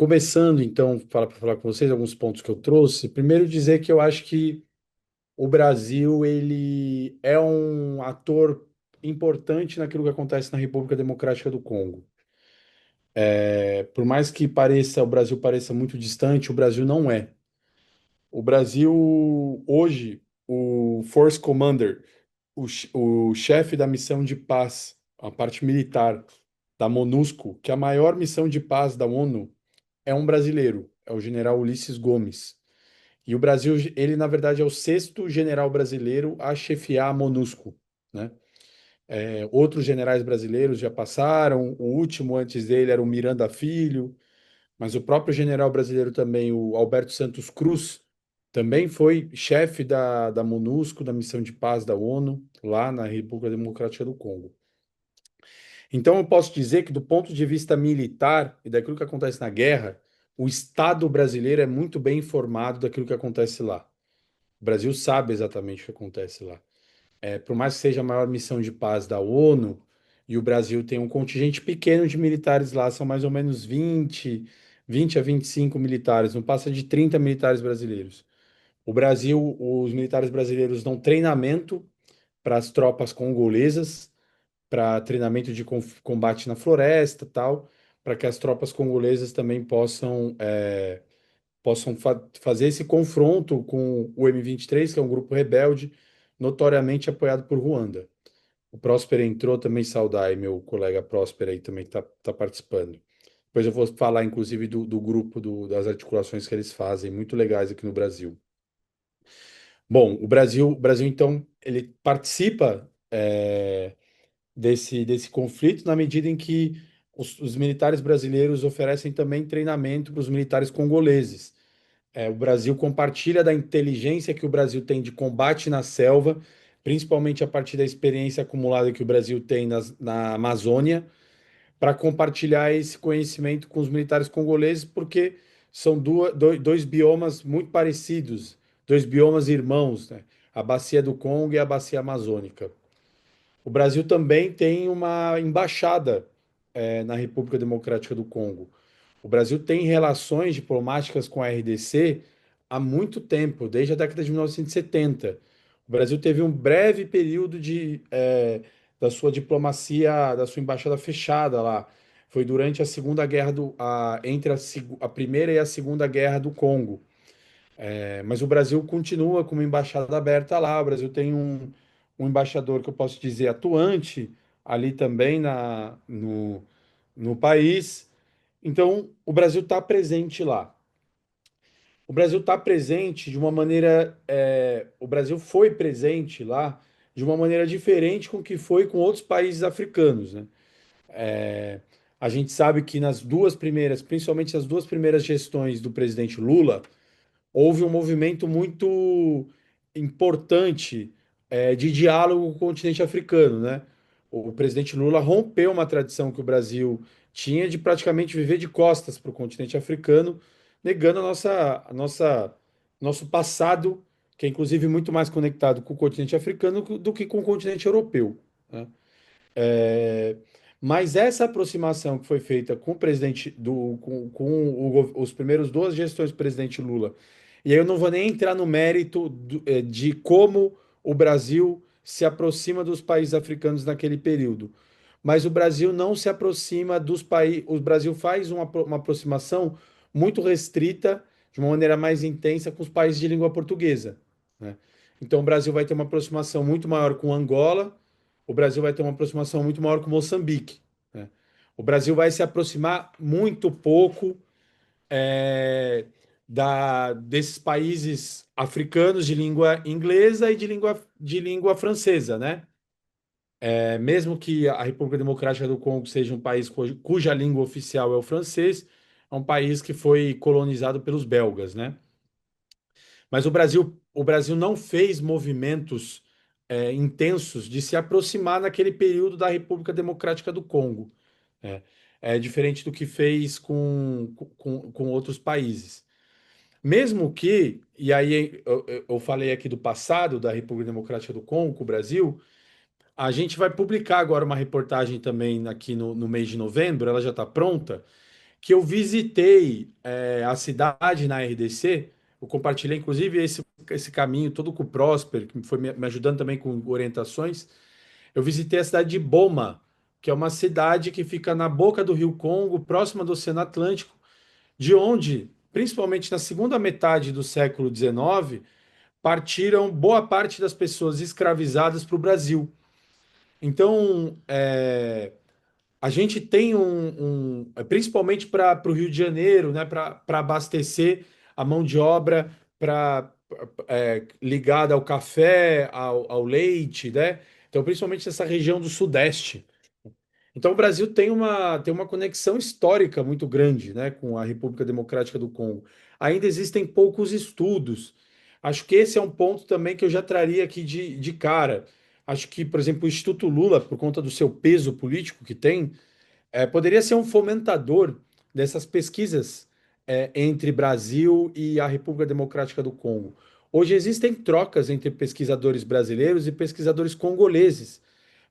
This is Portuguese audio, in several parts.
Começando, então, para falar com vocês alguns pontos que eu trouxe. Primeiro, dizer que eu acho que o Brasil ele é um ator importante naquilo que acontece na República Democrática do Congo. Por mais que pareça, o Brasil pareça muito distante, o Brasil não é. O Brasil, hoje, o Force Commander, o chefe da missão de paz, a parte militar da MONUSCO, que é a maior missão de paz da ONU, é um brasileiro, é o general Ulisses Gomes. E o Brasil, ele na verdade é o sexto general brasileiro a chefiar a MONUSCO, né? Outros generais brasileiros já passaram, o último antes dele era o Miranda Filho, mas o próprio general brasileiro também, o Alberto Santos Cruz, também foi chefe da MONUSCO, da Missão de Paz da ONU, lá na República Democrática do Congo. Então, eu posso dizer que, do ponto de vista militar e daquilo que acontece na guerra, o Estado brasileiro é muito bem informado daquilo que acontece lá. O Brasil sabe exatamente o que acontece lá. Por mais que seja a maior missão de paz da ONU, e o Brasil tem um contingente pequeno de militares lá, são mais ou menos 20 a 25 militares, não passa de 30 militares brasileiros. O Brasil, os militares brasileiros dão treinamento para as tropas congolesas, para treinamento de combate na floresta, tal, para que as tropas congolesas também possam fazer esse confronto com o M23, que é um grupo rebelde, notoriamente apoiado por Ruanda. O Próspero entrou também, saudar aí, meu colega Próspero aí também está participando. Depois eu vou falar, inclusive, do grupo das articulações que eles fazem, muito legais aqui no Brasil. Bom, o Brasil então, ele participa desse conflito na medida em que os militares brasileiros oferecem também treinamento para os militares congoleses. O Brasil compartilha da inteligência que o Brasil tem de combate na selva, principalmente a partir da experiência acumulada que o Brasil tem na Amazônia, para compartilhar esse conhecimento com os militares congoleses, porque são dois biomas muito parecidos, dois biomas irmãos, né? A Bacia do Congo e a Bacia Amazônica. O Brasil também tem uma embaixada, na República Democrática do Congo. O Brasil tem relações diplomáticas com a RDC há muito tempo, desde a década de 1970. O Brasil teve um breve período da sua diplomacia, da sua embaixada fechada lá. Foi durante a Segunda Guerra entre a Primeira e a Segunda Guerra do Congo. Mas o Brasil continua com uma embaixada aberta lá. O Brasil tem um embaixador que eu posso dizer atuante ali também no país. Então, o Brasil está presente lá. O Brasil está presente de uma maneira. O Brasil foi presente lá de uma maneira diferente com que foi com outros países africanos, né? É, a gente sabe que nas duas primeiras, principalmente as duas primeiras gestões do presidente Lula, houve um movimento muito importante de diálogo com o continente africano, né? O presidente Lula rompeu uma tradição que o Brasil tinha de praticamente viver de costas para o continente africano, negando nosso passado, que é inclusive muito mais conectado com o continente africano do que com o continente europeu, né? É, mas essa aproximação que foi feita com o presidente os primeiros duas gestões do presidente Lula, e aí eu não vou nem entrar no mérito de como o Brasil se aproxima dos países africanos naquele período. Mas o Brasil não se aproxima dos países. O Brasil faz uma aproximação muito restrita, de uma maneira mais intensa, com os países de língua portuguesa, né? Então o Brasil vai ter uma aproximação muito maior com Angola, o Brasil vai ter uma aproximação muito maior com Moçambique, né? O Brasil vai se aproximar muito pouco é, desses países africanos de língua inglesa e de língua francesa, né? Mesmo que a República Democrática do Congo seja um país cuja língua oficial é o francês, é um país que foi colonizado pelos belgas, né? Mas o Brasil não fez movimentos intensos de se aproximar naquele período da República Democrática do Congo. É, é diferente do que fez com outros países. Mesmo que, e aí eu falei aqui do passado da República Democrática do Congo, com o Brasil, a gente vai publicar agora uma reportagem também aqui no mês de novembro, ela já está pronta, que eu visitei a cidade na RDC. Eu compartilhei, inclusive, esse caminho todo com o Prosper, que foi me ajudando também com orientações. Eu visitei a cidade de Boma, que é uma cidade que fica na boca do Rio Congo, próxima do Oceano Atlântico, de onde, principalmente na segunda metade do século XIX, partiram boa parte das pessoas escravizadas para o Brasil. Então, a gente tem principalmente para o Rio de Janeiro, né, para abastecer a mão de obra ligada ao café, ao leite, né? Então, principalmente nessa região do Sudeste. Então, o Brasil tem uma conexão histórica muito grande, né, com a República Democrática do Congo. Ainda existem poucos estudos. Acho que esse é um ponto também que eu já traria aqui de cara. Acho que, por exemplo, o Instituto Lula, por conta do seu peso político que tem, poderia ser um fomentador dessas pesquisas entre Brasil e a República Democrática do Congo. Hoje existem trocas entre pesquisadores brasileiros e pesquisadores congoleses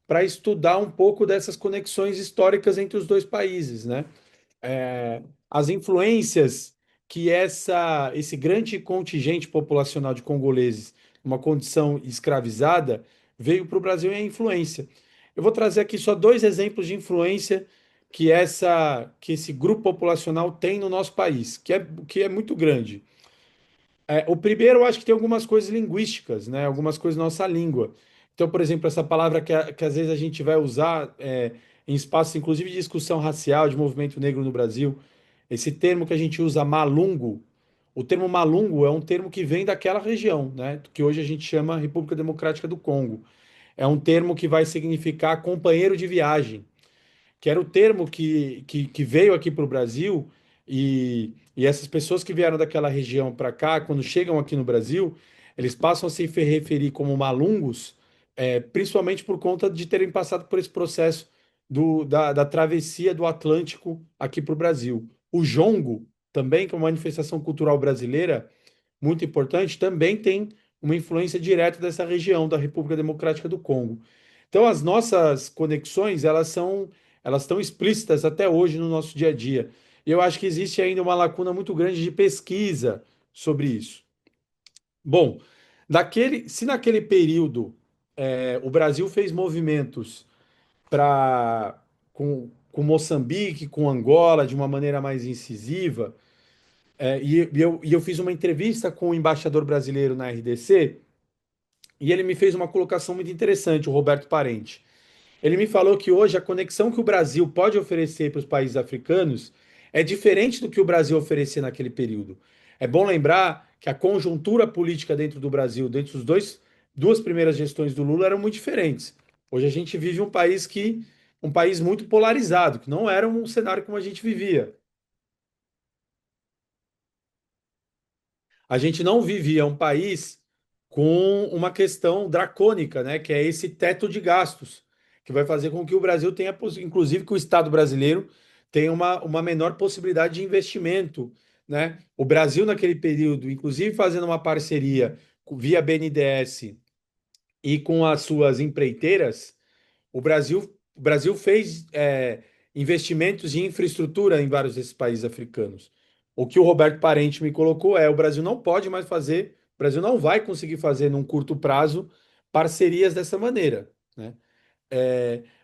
para estudar um pouco dessas conexões históricas entre os dois países, né? As influências que esse grande contingente populacional de congoleses, uma condição escravizada, veio para o Brasil e a influência. Eu vou trazer aqui só dois exemplos de influência que esse grupo populacional tem no nosso país, que é muito grande. O primeiro, eu acho que tem algumas coisas linguísticas, né? Algumas coisas na nossa língua. Então, por exemplo, essa palavra que às vezes a gente vai usar em espaços, inclusive de discussão racial, de movimento negro no Brasil, esse termo que a gente usa, malungo, o termo malungo é um termo que vem daquela região, né? Que hoje a gente chama República Democrática do Congo. É um termo que vai significar companheiro de viagem, que era o termo que veio aqui para o Brasil, e essas pessoas que vieram daquela região para cá, quando chegam aqui no Brasil, eles passam a se referir como malungos, principalmente por conta de terem passado por esse processo da travessia do Atlântico aqui para o Brasil. O jongo, também, que é uma manifestação cultural brasileira muito importante, também tem uma influência direta dessa região da República Democrática do Congo. Então, as nossas conexões, elas estão explícitas até hoje no nosso dia a dia. E eu acho que existe ainda uma lacuna muito grande de pesquisa sobre isso. Bom, se naquele período o Brasil fez movimentos para com Moçambique, com Angola, de uma maneira mais incisiva, e eu fiz uma entrevista com o embaixador brasileiro na RDC, e ele me fez uma colocação muito interessante, o Roberto Parente. Ele me falou que hoje a conexão que o Brasil pode oferecer para os países africanos é diferente do que o Brasil oferecia naquele período. É bom lembrar que a conjuntura política dentro do Brasil, dentro dos duas primeiras gestões do Lula, eram muito diferentes. Hoje a gente vive um país muito polarizado, que não era um cenário como a gente vivia. A gente não vivia um país com uma questão dracônica, né, que é esse teto de gastos, que vai fazer com que o Brasil tenha, inclusive que o Estado brasileiro tenha uma menor possibilidade de investimento, né? O Brasil naquele período, inclusive fazendo uma parceria via BNDES e com as suas empreiteiras, o Brasil fez investimentos em infraestrutura em vários desses países africanos. O que o Roberto Parente me colocou o Brasil não pode mais fazer, o Brasil não vai conseguir fazer num curto prazo parcerias dessa maneira, né?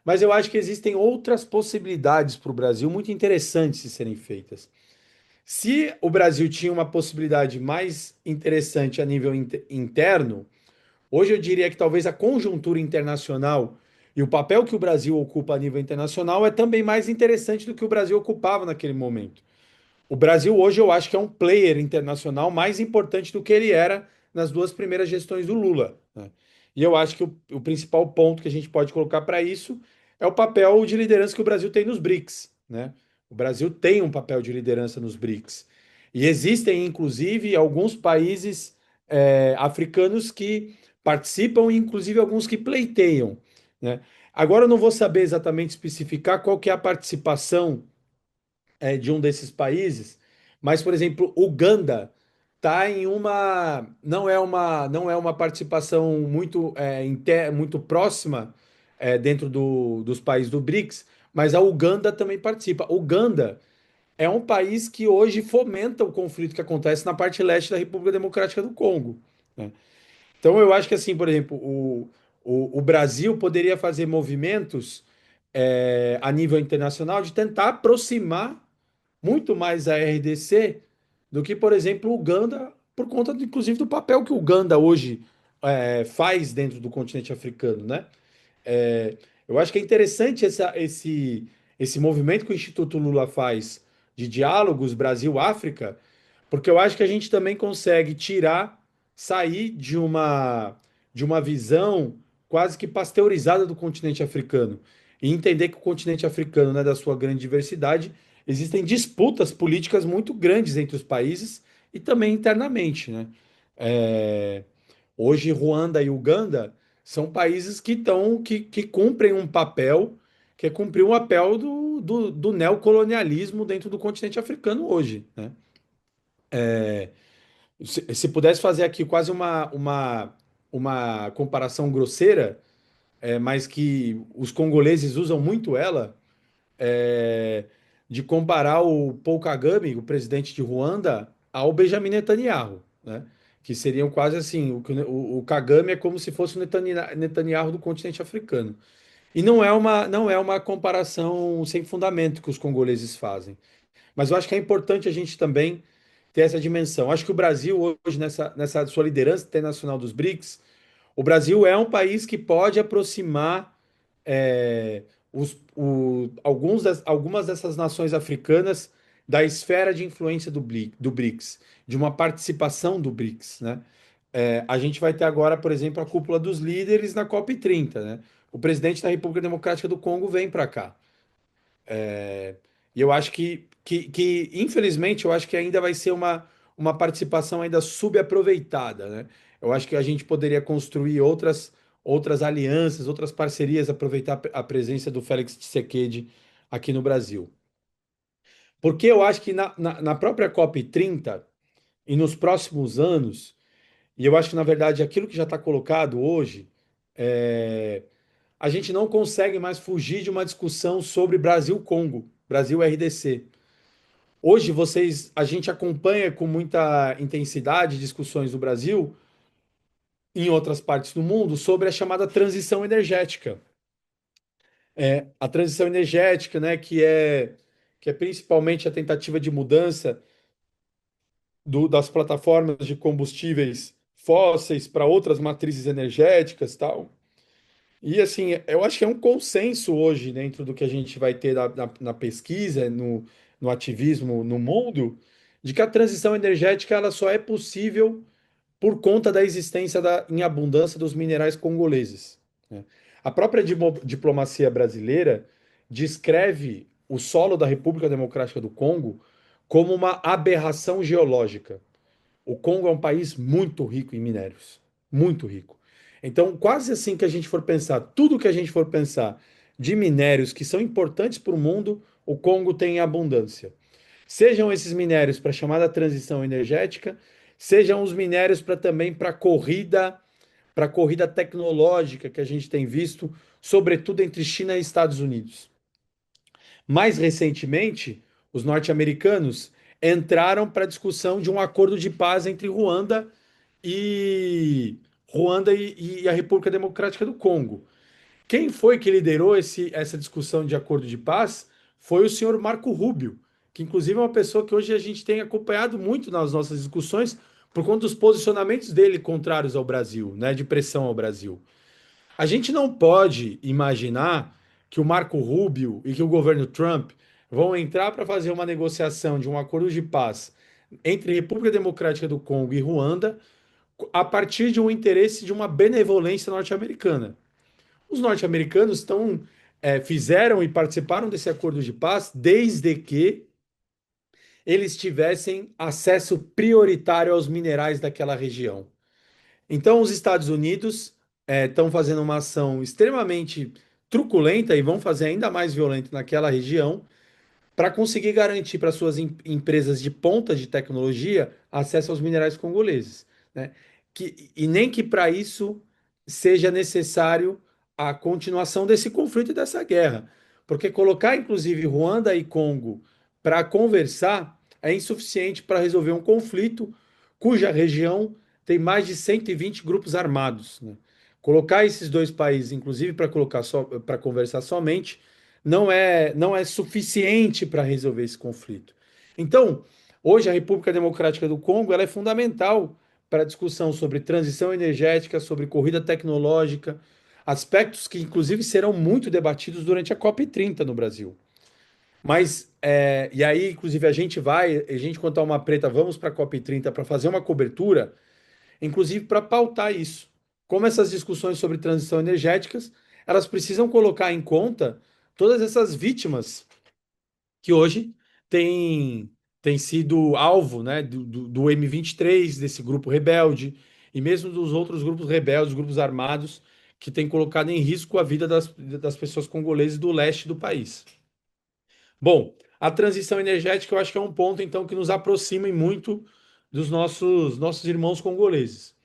Mas eu acho que existem outras possibilidades para o Brasil muito interessantes de serem feitas. Se o Brasil tinha uma possibilidade mais interessante a nível interno, hoje eu diria que talvez a conjuntura internacional e o papel que o Brasil ocupa a nível internacional é também mais interessante do que o Brasil ocupava naquele momento. O Brasil hoje eu acho que é um player internacional mais importante do que ele era nas duas primeiras gestões do Lula, né? E eu acho que o principal ponto que a gente pode colocar para isso é o papel de liderança que o Brasil tem nos BRICS, né? O Brasil tem um papel de liderança nos BRICS. E existem, inclusive, alguns países africanos que participam, e inclusive alguns que pleiteiam, né? Agora eu não vou saber exatamente especificar qual que é a participação de um desses países, mas, por exemplo, Uganda está em não é uma participação muito próxima dentro dos países do BRICS, mas a Uganda também participa. Uganda é um país que hoje fomenta o conflito que acontece na parte leste da República Democrática do Congo, né? Então, eu acho que, assim, por exemplo, o Brasil poderia fazer movimentos a nível internacional de tentar aproximar muito mais a RDC do que, por exemplo, o Uganda, por conta, inclusive, do papel que o Uganda hoje faz dentro do continente africano, né? É, eu acho que é interessante esse movimento que o Instituto Lula faz de diálogos Brasil-África, porque eu acho que a gente também consegue sair de uma visão quase que pasteurizada do continente africano e entender que o continente africano, né, da sua grande diversidade, existem disputas políticas muito grandes entre os países e também internamente, né? É, Hoje, Ruanda e Uganda são países que cumprem um papel, que é cumprir um papel do neocolonialismo dentro do continente africano hoje, né? Se pudesse fazer aqui quase uma comparação grosseira, mas que os congoleses usam muito ela, é, de comparar o Paul Kagame, o presidente de Ruanda, ao Benjamin Netanyahu, né? Que seriam quase assim, o Kagame é como se fosse o Netanyahu do continente africano. E não é uma comparação sem fundamento que os congoleses fazem. Mas eu acho que é importante a gente também ter essa dimensão. Acho que o Brasil, hoje, nessa sua liderança internacional dos BRICS, o Brasil é um país que pode aproximar é, algumas dessas nações africanas da esfera de influência do BRICS, de uma participação do BRICS, né? A gente vai ter agora, por exemplo, a cúpula dos líderes na COP30, né? O presidente da República Democrática do Congo vem para cá. E eu acho infelizmente, eu acho que ainda vai ser uma participação ainda subaproveitada, né? Eu acho que a gente poderia construir outras alianças, outras parcerias, aproveitar a presença do Félix Tshisekedi aqui no Brasil. Porque eu acho que na própria COP30 e nos próximos anos, e eu acho que, na verdade, aquilo que já está colocado hoje, é, a gente não consegue mais fugir de uma discussão sobre Brasil-Congo, Brasil-RDC. Hoje a gente acompanha com muita intensidade discussões do Brasil em outras partes do mundo sobre a chamada transição energética. A transição energética, né, que é principalmente a tentativa de mudança das plataformas de combustíveis fósseis para outras matrizes energéticas, tal. E assim, eu acho que é um consenso hoje dentro do que a gente vai ter na pesquisa, no ativismo no mundo, de que a transição energética ela só é possível por conta da existência em abundância dos minerais congoleses, né? A própria diplomacia brasileira descreve o solo da República Democrática do Congo como uma aberração geológica. O Congo é um país muito rico em minérios, muito rico. Então, quase assim que a gente for pensar, tudo que a gente for pensar de minérios que são importantes para o mundo, o Congo tem em abundância. Sejam esses minérios para a chamada transição energética, sejam os minérios para corrida tecnológica que a gente tem visto, sobretudo entre China e Estados Unidos. Mais recentemente, os norte-americanos entraram para a discussão de um acordo de paz entre e e a República Democrática do Congo. Quem foi que liderou essa discussão de acordo de paz foi o senhor Marco Rubio, que inclusive é uma pessoa que hoje a gente tem acompanhado muito nas nossas discussões por conta dos posicionamentos dele contrários ao Brasil, né, de pressão ao Brasil. A gente não pode imaginar que o Marco Rubio e que o governo Trump vão entrar para fazer uma negociação de um acordo de paz entre República Democrática do Congo e Ruanda a partir de um interesse de uma benevolência norte-americana. Os norte-americanos fizeram e participaram desse acordo de paz desde que eles tivessem acesso prioritário aos minerais daquela região. Então, os Estados Unidos estão fazendo uma ação extremamente truculenta e vão fazer ainda mais violenta naquela região para conseguir garantir para suas empresas de ponta de tecnologia acesso aos minerais congoleses, né? E nem que para isso seja necessário a continuação desse conflito e dessa guerra, porque colocar inclusive Ruanda e Congo para conversar é insuficiente para resolver um conflito cuja região tem mais de 120 grupos armados, né? Colocar esses dois países, inclusive para colocar só para conversar somente, não é suficiente para resolver esse conflito. Então, hoje a República Democrática do Congo ela é fundamental para a discussão sobre transição energética, sobre corrida tecnológica, aspectos que inclusive serão muito debatidos durante a COP30 no Brasil. Mas, e aí, inclusive, a gente, quanto a uma preta, vamos para a COP30 para fazer uma cobertura, inclusive para pautar isso. Como essas discussões sobre transição energéticas, elas precisam colocar em conta todas essas vítimas que hoje têm sido alvo, né, do M23, desse grupo rebelde, e mesmo dos outros grupos rebeldes, grupos armados, que têm colocado em risco a vida das pessoas congoleses do leste do país. Bom, a transição energética eu acho que é um ponto então que nos aproxima muito dos nossos irmãos congoleses.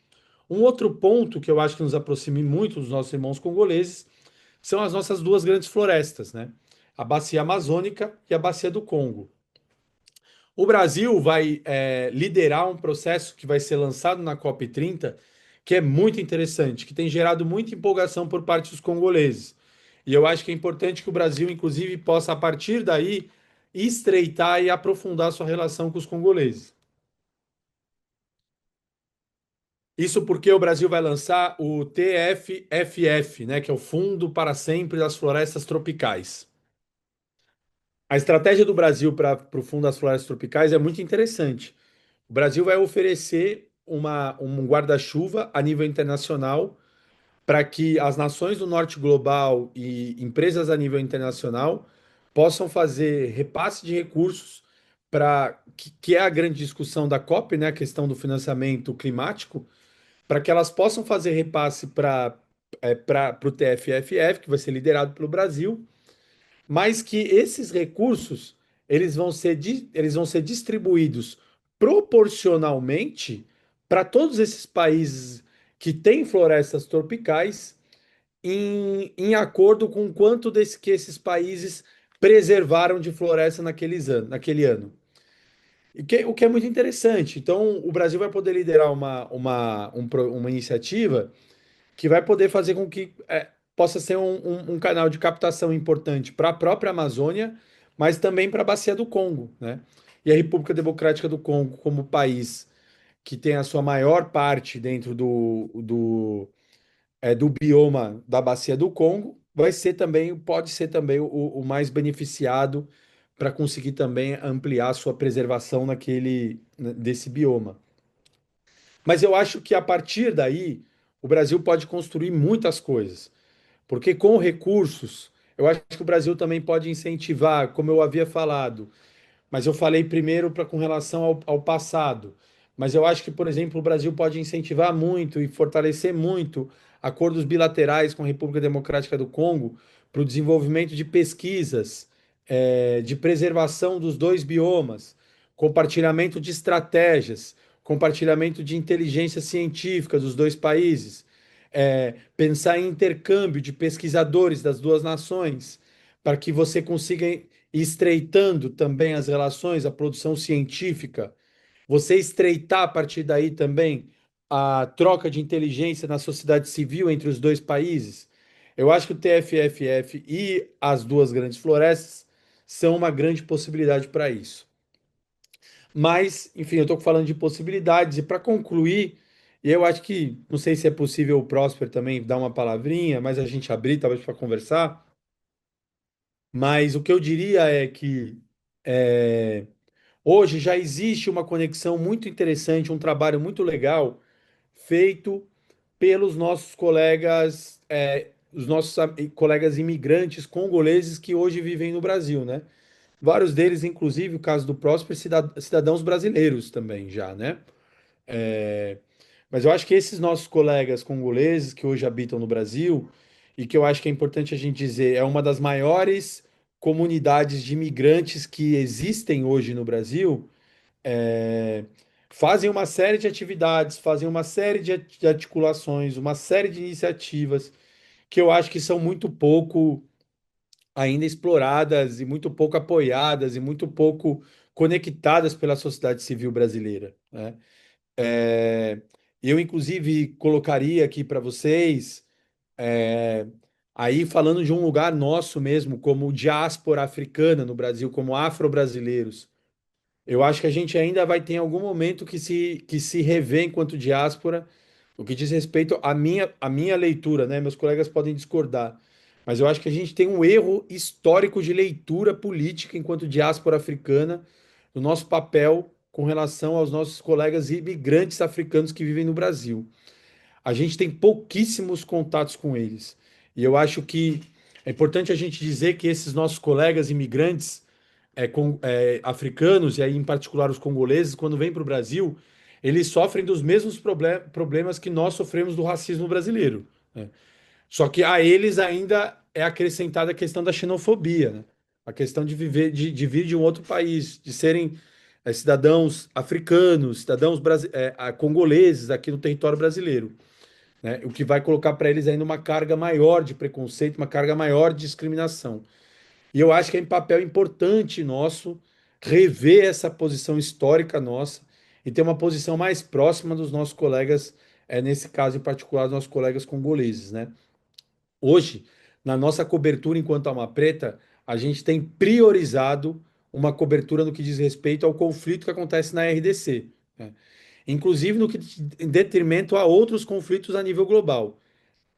Um outro ponto que eu acho que nos aproxima muito dos nossos irmãos congoleses são as nossas duas grandes florestas, né? A Bacia Amazônica e a Bacia do Congo. O Brasil vai liderar um processo que vai ser lançado na COP30, que é muito interessante, que tem gerado muita empolgação por parte dos congoleses. E eu acho que é importante que o Brasil, inclusive, possa, a partir daí, estreitar e aprofundar sua relação com os congoleses. Isso porque o Brasil vai lançar o TFFF, né, que é o Fundo para Sempre das Florestas Tropicais. A estratégia do Brasil para o Fundo das Florestas Tropicais é muito interessante. O Brasil vai oferecer um guarda-chuva a nível internacional para que as nações do norte global e empresas a nível internacional possam fazer repasse de recursos para que é a grande discussão da COP, né, a questão do financiamento climático, para que elas possam fazer repasse para o TFFF, que vai ser liderado pelo Brasil, mas que esses recursos eles vão ser distribuídos proporcionalmente para todos esses países que têm florestas tropicais em acordo com quanto que esses países preservaram de floresta naquele ano. O que é muito interessante. Então, o Brasil vai poder liderar uma iniciativa que vai poder fazer com que possa ser um canal de captação importante para a própria Amazônia, mas também para a Bacia do Congo, né? E a República Democrática do Congo, como país que tem a sua maior parte dentro do bioma da Bacia do Congo, pode ser também o mais beneficiado para conseguir também ampliar a sua preservação desse bioma. Mas eu acho que a partir daí o Brasil pode construir muitas coisas, porque com recursos, eu acho que o Brasil também pode incentivar, como eu havia falado, mas eu falei primeiro com relação ao passado. Mas eu acho que, por exemplo, o Brasil pode incentivar muito e fortalecer muito acordos bilaterais com a República Democrática do Congo para o desenvolvimento de pesquisas, de preservação dos dois biomas, compartilhamento de estratégias, compartilhamento de inteligência científica dos dois países, pensar em intercâmbio de pesquisadores das duas nações, para que você consiga estreitando também as relações, a produção científica, você estreitar a partir daí também a troca de inteligência na sociedade civil entre os dois países. Eu acho que o TFFF e as duas grandes florestas são uma grande possibilidade para isso. Mas, enfim, eu estou falando de possibilidades, e para concluir, e eu acho que, não sei se é possível o Prósper também dar uma palavrinha, mas a gente abrir talvez para conversar. Mas o que eu diria é que é, hoje já existe uma conexão muito interessante, um trabalho muito legal feito pelos nossos colegas, colegas imigrantes congoleses que hoje vivem no Brasil, né? Vários deles, inclusive, o caso do Próspero, cidadãos brasileiros também já, né? É, mas eu acho que esses nossos colegas congoleses que hoje habitam no Brasil, e que eu acho que é importante a gente dizer, é uma das maiores comunidades de imigrantes que existem hoje no Brasil, é, fazem uma série de atividades, fazem uma série de articulações, uma série de iniciativas que eu acho que são muito pouco ainda exploradas e muito pouco apoiadas e muito pouco conectadas pela sociedade civil brasileira, né? É, eu, inclusive, colocaria aqui para vocês, é, aí falando de um lugar nosso mesmo, como diáspora africana no Brasil, como afro-brasileiros. Eu acho que a gente ainda vai ter em algum momento que se rever enquanto diáspora, o que diz respeito à minha leitura, né? Meus colegas podem discordar, mas eu acho que a gente tem um erro histórico de leitura política enquanto diáspora africana, do nosso papel com relação aos nossos colegas imigrantes africanos que vivem no Brasil. A gente tem pouquíssimos contatos com eles. E eu acho que é importante a gente dizer que esses nossos colegas imigrantes africanos, e aí em particular os congoleses, quando vêm para o Brasil, eles sofrem dos mesmos problemas que nós sofremos do racismo brasileiro, né? Só que a eles ainda é acrescentada a questão da xenofobia, né? A questão de viver, de vir de um outro país, de serem cidadãos africanos, cidadãos congoleses aqui no território brasileiro, né? O que vai colocar para eles ainda uma carga maior de preconceito, uma carga maior de discriminação. E eu acho que é um papel importante nosso rever essa posição histórica nossa e ter uma posição mais próxima dos nossos colegas, nesse caso em particular, dos nossos colegas congoleses, né? Hoje, na nossa cobertura enquanto Alma Preta, a gente tem priorizado uma cobertura no que diz respeito ao conflito que acontece na RDC, né? Inclusive no que em detrimento a outros conflitos a nível global.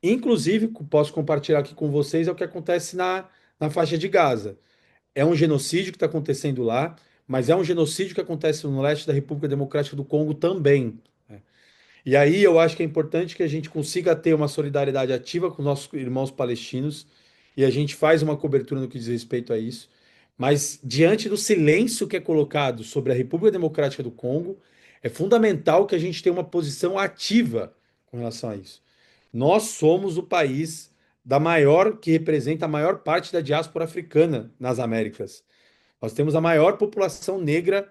Inclusive, posso compartilhar aqui com vocês é o que acontece na faixa de Gaza. É um genocídio que está acontecendo lá, mas é um genocídio que acontece no leste da República Democrática do Congo também, né? E aí eu acho que é importante que a gente consiga ter uma solidariedade ativa com nossos irmãos palestinos e a gente faz uma cobertura no que diz respeito a isso. Mas diante do silêncio que é colocado sobre a República Democrática do Congo, é fundamental que a gente tenha uma posição ativa com relação a isso. Nós somos o país que representa a maior parte da diáspora africana nas Américas. Nós temos a maior população negra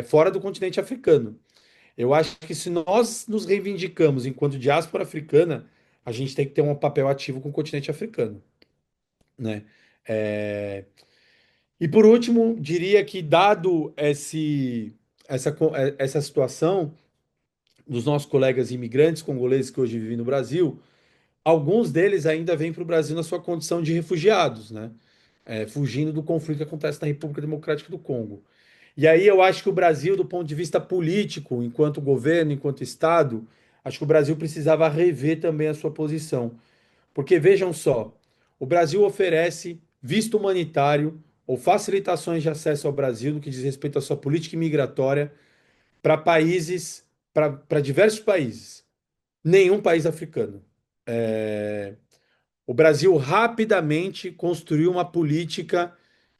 fora do continente africano. Eu acho que se nós nos reivindicamos enquanto diáspora africana, a gente tem que ter um papel ativo com o continente africano, né? É, E por último, diria que dado essa situação dos nossos colegas imigrantes congoleses que hoje vivem no Brasil, alguns deles ainda vêm para o Brasil na sua condição de refugiados, né? Fugindo do conflito que acontece na República Democrática do Congo. E aí eu acho que o Brasil, do ponto de vista político, enquanto governo, enquanto Estado, acho que o Brasil precisava rever também a sua posição. Porque vejam só, o Brasil oferece visto humanitário ou facilitações de acesso ao Brasil no que diz respeito à sua política imigratória para países, para diversos países, nenhum país africano. O Brasil rapidamente construiu uma política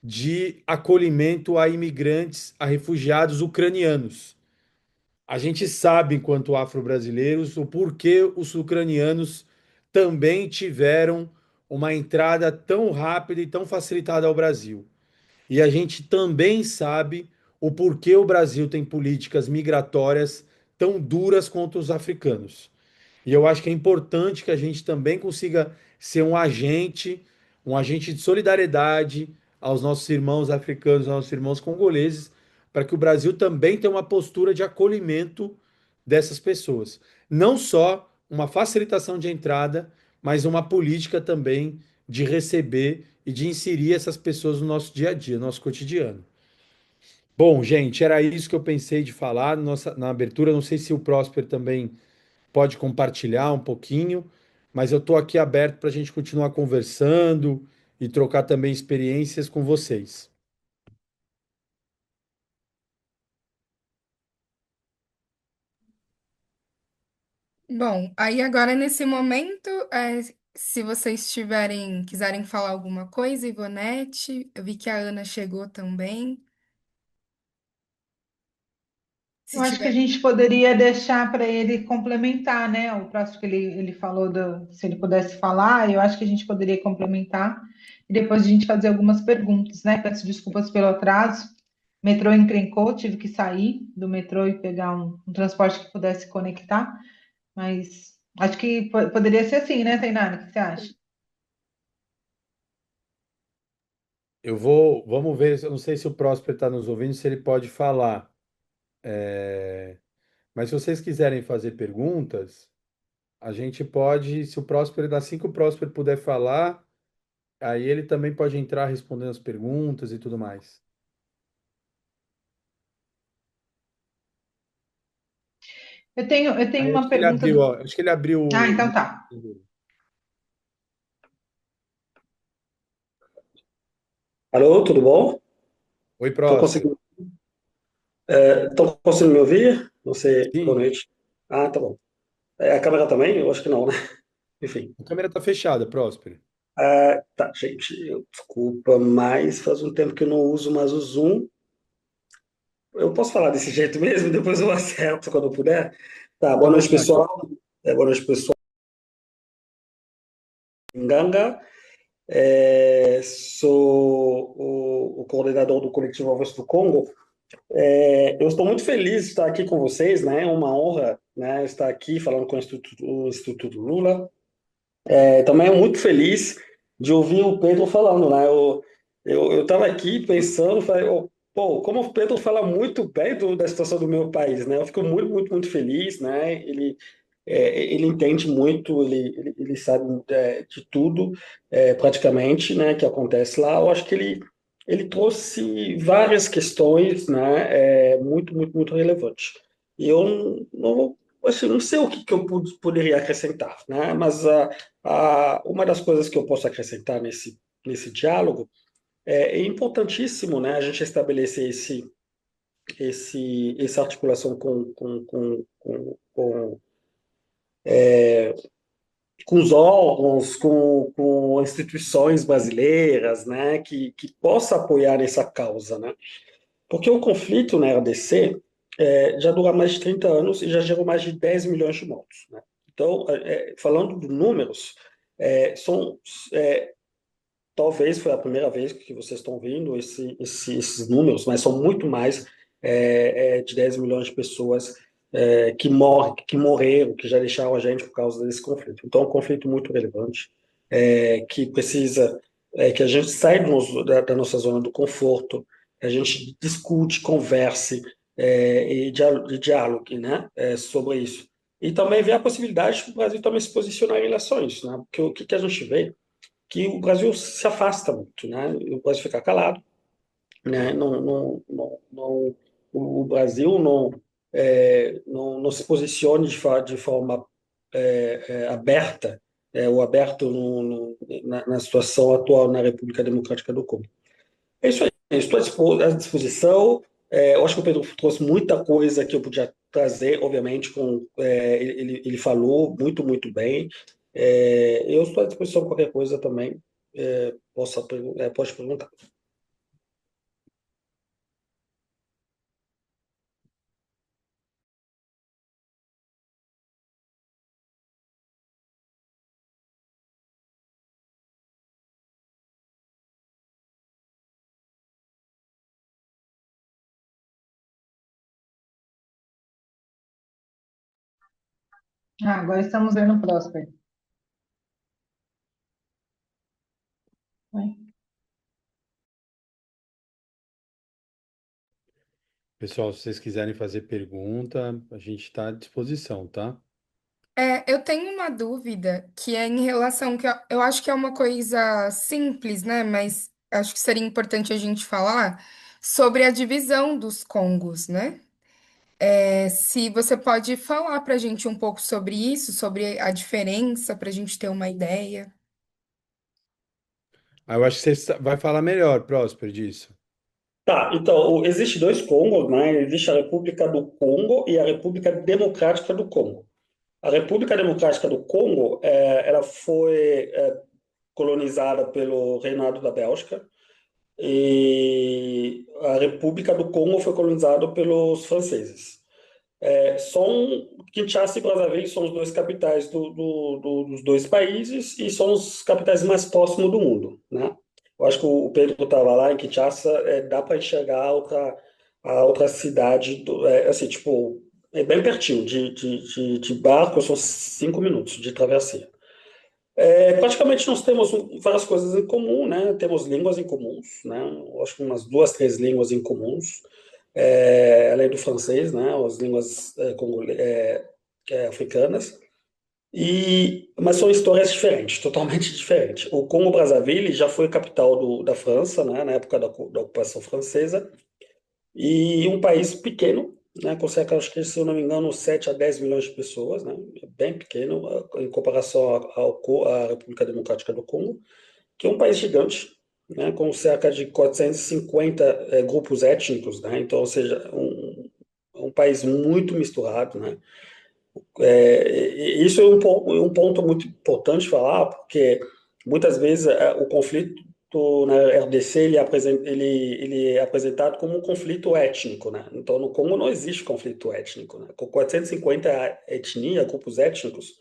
de acolhimento a imigrantes, a refugiados ucranianos. A gente sabe, enquanto afro-brasileiros, o porquê os ucranianos também tiveram uma entrada tão rápida e tão facilitada ao Brasil. E a gente também sabe o porquê o Brasil tem políticas migratórias tão duras contra os africanos. E eu acho que é importante que a gente também consiga ser um agente de solidariedade aos nossos irmãos africanos, aos nossos irmãos congoleses, para que o Brasil também tenha uma postura de acolhimento dessas pessoas. Não só uma facilitação de entrada, mas uma política também de receber e de inserir essas pessoas no nosso dia a dia, no nosso cotidiano. Bom, gente, era isso que eu pensei de falar na abertura. Não sei se o Próspero também pode compartilhar um pouquinho, mas eu estou aqui aberto para a gente continuar conversando e trocar também experiências com vocês. Bom, aí agora nesse momento, se vocês quiserem falar alguma coisa, Ivonete, eu vi que a Ana chegou também. Eu Se acho que a tiver. gente poderia deixar para ele complementar, né? O próximo que ele falou, se ele pudesse falar, eu acho que a gente poderia complementar e depois a gente fazer algumas perguntas, né? Peço desculpas pelo atraso. O metrô encrencou, tive que sair do metrô e pegar um transporte que pudesse conectar, mas acho que poderia ser assim, né, Tainara? O que você acha? vamos ver, eu não sei se o Próspero está nos ouvindo, se ele pode falar. Mas se vocês quiserem fazer perguntas, a gente pode, se o Próspero, assim que o Próspero puder falar, aí ele também pode entrar respondendo as perguntas e tudo mais. Eu tenho Aí acho uma que ele pergunta abriu, do. ó, acho que ele abriu Ah, o. então tá. Alô, tudo bom? Oi, Estão Próspero. conseguindo, estão conseguindo me ouvir? Não sei, boa Sim, noite. Ah, tá bom. A câmera também? Eu acho que não, né? Enfim. a câmera está fechada, Próspero. Tá, gente, desculpa, mas faz um tempo que eu não uso mais o Zoom. Eu posso falar desse jeito mesmo? Depois eu acerto quando eu puder. Tá, Fica à boa noite, vontade. pessoal. Boa noite, pessoal. Nganga. Sou o coordenador do Coletivo Voz do Congo. Eu estou muito feliz de estar aqui com vocês, né? É uma honra, né, estar aqui falando com o Instituto Lula. Também é muito feliz de ouvir o Pedro falando, né? Eu estava aqui pensando, falei, oh, pô, como o Pedro fala muito bem da situação do meu país, né? Eu fico muito, muito, muito feliz, né? Ele entende muito, ele sabe de tudo, praticamente, né, que acontece lá. Eu acho que ele trouxe várias questões, né, muito, muito, muito relevantes. E eu não, assim, não sei o que eu poderia acrescentar, né? Mas uma das coisas que eu posso acrescentar nesse diálogo é importantíssimo, né, a gente estabelecer essa articulação com os órgãos, com instituições brasileiras, né, que possa apoiar essa causa, né? Porque o conflito na RDC já dura mais de 30 anos e já gerou mais de 10 milhões de mortos, né? Então, falando de números, são talvez foi a primeira vez que vocês estão vendo esses números, mas são muito mais de 10 milhões de pessoas que morreram, que já deixaram a gente por causa desse conflito. Então, é um conflito muito relevante, que precisa que a gente saia da nossa zona do conforto, que a gente discute, converse e dialogue, né, sobre isso. E também ver a possibilidade do Brasil também se posicionar em relações, né? Porque o que a gente vê que o Brasil se afasta muito, né? O Brasil fica calado, né? O Brasil não se posicione de forma aberta, ou aberto na situação atual na República Democrática do Congo. É isso aí, estou à disposição. Eu acho que o Pedro trouxe muita coisa que eu podia trazer, obviamente, ele falou muito, muito bem. Eu estou à disposição para qualquer coisa também. Pode perguntar. Ah, agora estamos vendo o Próspero. Oi. Pessoal, se vocês quiserem fazer pergunta, a gente está à disposição, tá? Eu tenho uma dúvida que é em relação que eu acho que é uma coisa simples, né? Mas acho que seria importante a gente falar sobre a divisão dos Congos, né? Se você pode falar para a gente um pouco sobre isso, sobre a diferença, para a gente ter uma ideia. Eu acho que você vai falar melhor, Próspero, disso. Tá, então, existe dois Congos, né? Existe a República do Congo e a República Democrática do Congo. A República Democrática do Congo, ela foi colonizada pelo Reinado da Bélgica, e a República do Congo foi colonizada pelos franceses. Kinshasa e Brazzaville são os dois capitais dos dois países e são os capitais mais próximos do mundo, né? Eu acho que o Pedro estava lá em Kinshasa, dá para enxergar a outra cidade, assim, tipo, é bem pertinho, de barco são 5 minutos de travessia. Praticamente nós temos várias coisas em comum, né? Temos línguas em comuns, né? Eu acho que umas duas, três línguas em comuns, além do francês, né? As línguas africanas. Mas são histórias diferentes, totalmente diferentes. O Congo-Brazzaville já foi capital da França, né? Na época da ocupação francesa, e um país pequeno, né? Com cerca, acho que, se eu não me engano, 7 a 10 milhões de pessoas, né? Bem pequeno, em comparação à República Democrática do Congo, que é um país gigante, né, com cerca de 450 grupos étnicos, né, então, ou seja, um país muito misturado, né. Isso é um ponto muito importante falar, porque muitas vezes o conflito na RDC ele é apresentado como um conflito étnico, né? Então, no Congo não existe conflito étnico, né? Com 450 etnias, grupos étnicos,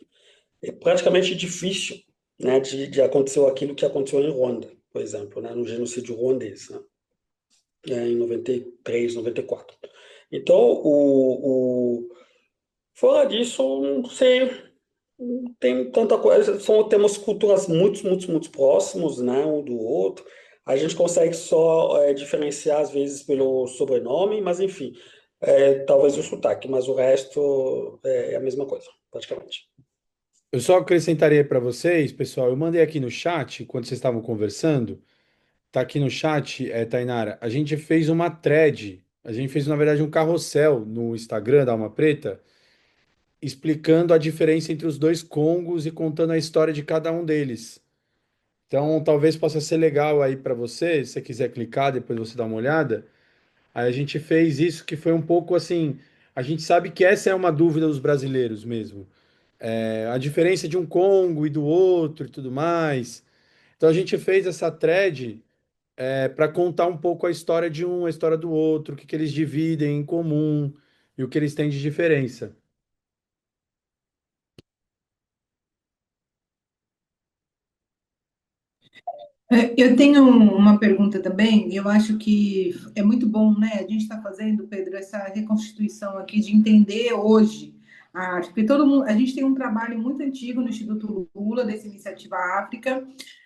é praticamente difícil, né, de acontecer aquilo que aconteceu em Ruanda, por exemplo, né, no genocídio ruandês, né, em 93, 94. Então, fora disso, não sei, não tem tanta coisa. Temos culturas muito próximos, né, um do outro. A gente consegue só diferenciar, às vezes, pelo sobrenome, mas, enfim, talvez o sotaque, mas o resto é a mesma coisa, praticamente. Eu só acrescentaria para vocês, pessoal, eu mandei aqui no chat, quando vocês estavam conversando, tá aqui no chat, Tainara, a gente fez uma thread, a gente fez, na verdade, um carrossel no Instagram da Alma Preta, explicando a diferença entre os dois Congos e contando a história de cada um deles. Então, talvez possa ser legal aí para você, se você quiser clicar, depois você dá uma olhada. Aí a gente fez isso que foi um pouco assim, a gente sabe que essa é uma dúvida dos brasileiros mesmo. A diferença de um Congo e do outro e tudo mais. Então a gente fez essa thread para contar um pouco a história de um, a história do outro, o que que eles dividem em comum e o que eles têm de diferença. Eu tenho uma pergunta também, e eu acho que é muito bom, né? A gente está fazendo, Pedro, essa reconstituição aqui de entender hoje a arte, porque todo mundo, a gente tem um trabalho muito antigo no Instituto Lula, dessa iniciativa África,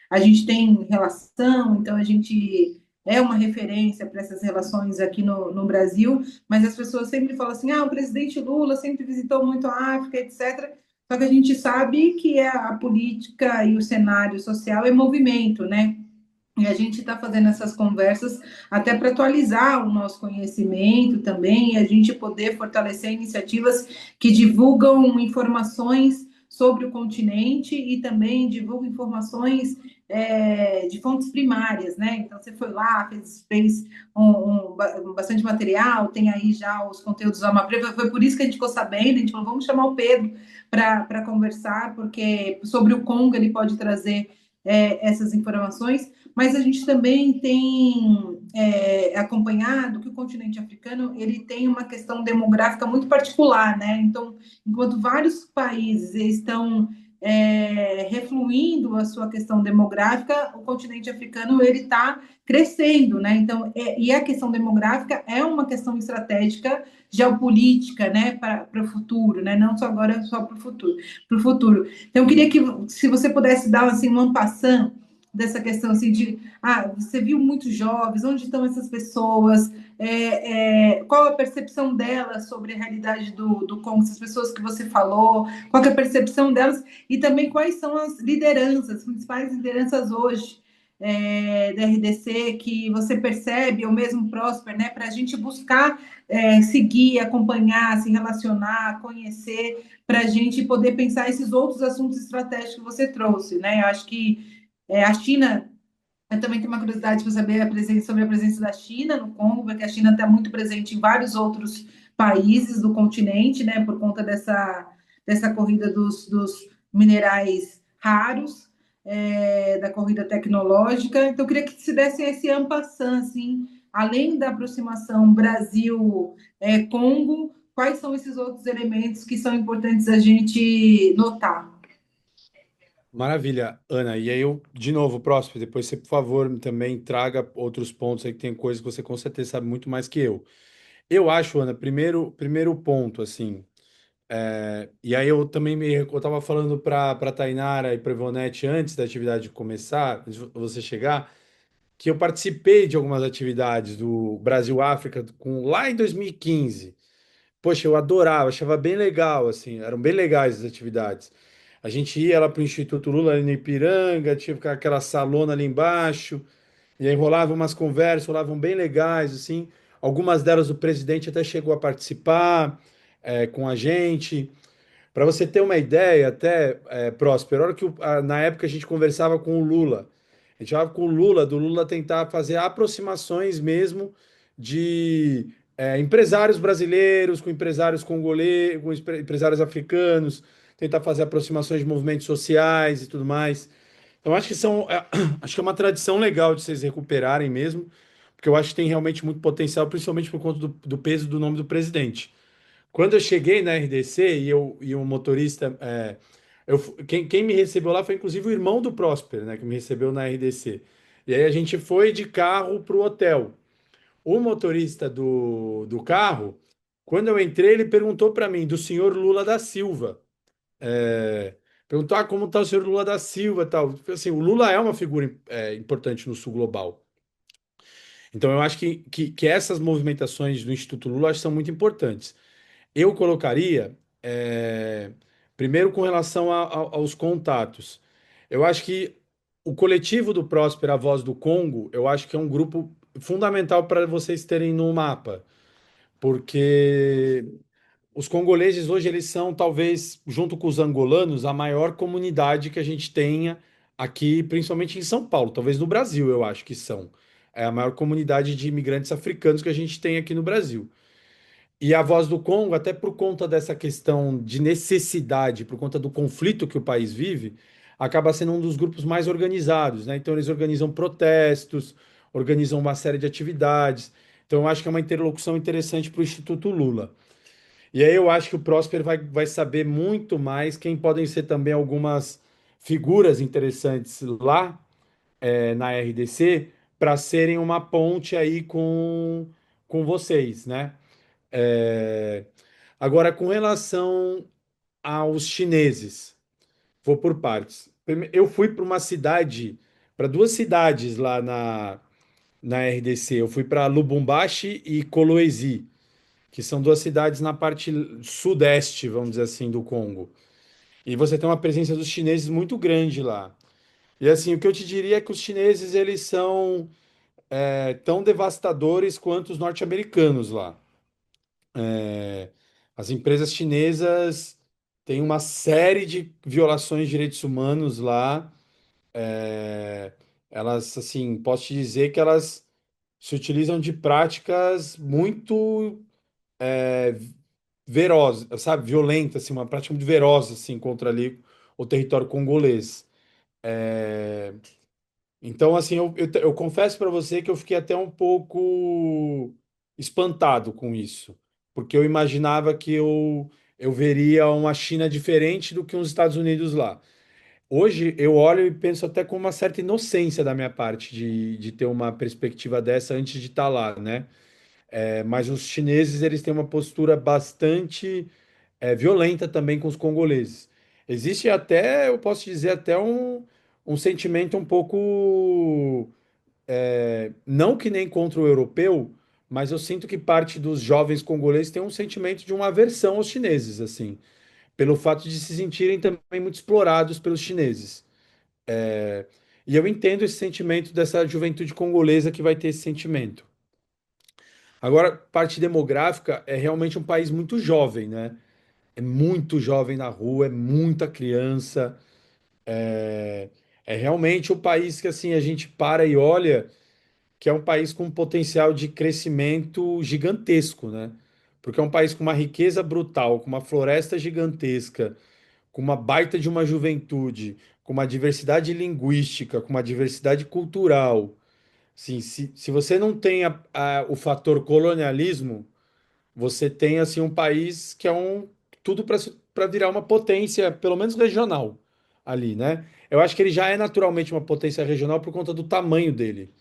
a gente tem relação, então a gente é uma referência para essas relações aqui no Brasil, mas as pessoas sempre falam assim: ah, o presidente Lula sempre visitou muito a África, etc. Só que a gente sabe que a política e o cenário social é movimento, né? E a gente está fazendo essas conversas até para atualizar o nosso conhecimento também, e a gente poder fortalecer iniciativas que divulgam informações sobre o continente e também divulgam informações de fontes primárias, né? Então, você foi lá, fez bastante material, tem aí já os conteúdos do Amapreva, foi por isso que a gente ficou sabendo, a gente falou, vamos chamar o Pedro para conversar, porque sobre o Congo ele pode trazer essas informações, mas a gente também tem acompanhado que o continente africano ele tem uma questão demográfica muito particular, né? Então, enquanto vários países estão refluindo a sua questão demográfica, o continente africano ele está crescendo, né? Então, e a questão demográfica é uma questão estratégica geopolítica, né, para o futuro, né? Não só agora, só para o futuro, para o futuro. Então, eu queria que, se você pudesse dar assim uma passão dessa questão assim de você viu muitos jovens, onde estão essas pessoas, qual a percepção delas sobre a realidade do Congo, essas pessoas que você falou, qual é a percepção delas e também quais são as lideranças, as principais lideranças hoje da RDC que você percebe, ou mesmo Prosper, né, para a gente buscar seguir, acompanhar, se relacionar, conhecer, para a gente poder pensar esses outros assuntos estratégicos que você trouxe, né? Eu acho que a China, eu também tenho uma curiosidade para saber sobre a presença da China no Congo, porque a China está muito presente em vários outros países do continente, né, por conta dessa corrida dos minerais raros, da corrida tecnológica. Então, eu queria que se desse esse ampassã, assim, além da aproximação Brasil-Congo, quais são esses outros elementos que são importantes a gente notar? Maravilha, Ana. E aí eu, de novo, próximo, depois você, por favor, também traga outros pontos aí que tem coisas que você com certeza sabe muito mais que eu. Eu acho, Ana, primeiro ponto, assim, E aí eu também eu estava falando para Tainara e para Ivonete antes da atividade começar, antes de você chegar, que eu participei de algumas atividades do Brasil-África lá em 2015. Poxa, eu adorava, achava bem legal, assim, eram bem legais as atividades. A gente ia lá para o Instituto Lula ali no Ipiranga, tinha aquela salona ali embaixo, e aí rolava umas conversas, rolavam bem legais, assim. Algumas delas o presidente até chegou a participar, com a gente. Para você ter uma ideia, até, Próspero, a hora que na época a gente conversava com o Lula, a gente falava com o Lula, do Lula tentar fazer aproximações mesmo de empresários brasileiros com empresários congolês, com empresários africanos, tentar fazer aproximações de movimentos sociais e tudo mais. Então, acho que acho que é uma tradição legal de vocês recuperarem mesmo, porque eu acho que tem realmente muito potencial, principalmente por conta do peso do nome do presidente. Quando eu cheguei na RDC e o motorista, quem me recebeu lá foi inclusive o irmão do Prosper, né, que me recebeu na RDC. E aí a gente foi de carro para o hotel. O motorista do carro, quando eu entrei, ele perguntou para mim do senhor Lula da Silva. Perguntou, como está o senhor Lula da Silva e tal. Assim, o Lula é uma figura importante no Sul Global. Então eu acho que essas movimentações do Instituto Lula acho que são muito importantes. Eu colocaria, primeiro com relação aos contatos. Eu acho que o coletivo do Próspera, a Voz do Congo, eu acho que é um grupo fundamental para vocês terem no mapa, porque os congoleses hoje eles são talvez, junto com os angolanos, a maior comunidade que a gente tenha aqui, principalmente em São Paulo, talvez no Brasil, eu acho que são. É a maior comunidade de imigrantes africanos que a gente tem aqui no Brasil. E a Voz do Congo, até por conta dessa questão de necessidade, por conta do conflito que o país vive, acaba sendo um dos grupos mais organizados, né? Então eles organizam protestos, organizam uma série de atividades. Então eu acho que é uma interlocução interessante para o Instituto Lula. E aí eu acho que o Próspero vai saber muito mais quem podem ser também algumas figuras interessantes lá, na RDC, para serem uma ponte aí com vocês, né? É, Agora, com relação aos chineses, vou por partes. Eu fui para uma cidade, para duas cidades lá na RDC. Eu fui para Lubumbashi e Kolwezi, que são duas cidades na parte sudeste, vamos dizer assim, do Congo. E você tem uma presença dos chineses muito grande lá. E assim, o que eu te diria é que os chineses eles são tão devastadores quanto os norte-americanos lá. É, as empresas chinesas têm uma série de violações de direitos humanos lá. É, Elas, assim, posso te dizer que elas se utilizam de práticas muito ferozes, sabe, violentas, assim, uma prática muito veroz, assim, contra ali o território congolês. Então, assim, eu confesso para você que eu fiquei até um pouco espantado com isso, porque eu imaginava que eu veria uma China diferente do que os Estados Unidos lá. Hoje eu olho e penso até com uma certa inocência da minha parte de ter uma perspectiva dessa antes de estar lá, né? Mas os chineses eles têm uma postura bastante violenta também com os congoleses. Existe até, eu posso dizer, até um sentimento um pouco não que nem contra o europeu, mas eu sinto que parte dos jovens congoleses tem um sentimento de uma aversão aos chineses, assim, pelo fato de se sentirem também muito explorados pelos chineses. E eu entendo esse sentimento dessa juventude congolesa que vai ter esse sentimento. Agora, parte demográfica é realmente um país muito jovem, né? É muito jovem na rua, é muita criança. É realmente um país que assim a gente para e olha que é um país com um potencial de crescimento gigantesco, né? Porque é um país com uma riqueza brutal, com uma floresta gigantesca, com uma baita de uma juventude, com uma diversidade linguística, com uma diversidade cultural. Assim, se você não tem o fator colonialismo, você tem assim um país que é tudo para virar uma potência, pelo menos regional, ali, né? Eu acho que ele já é naturalmente uma potência regional por conta do tamanho dele,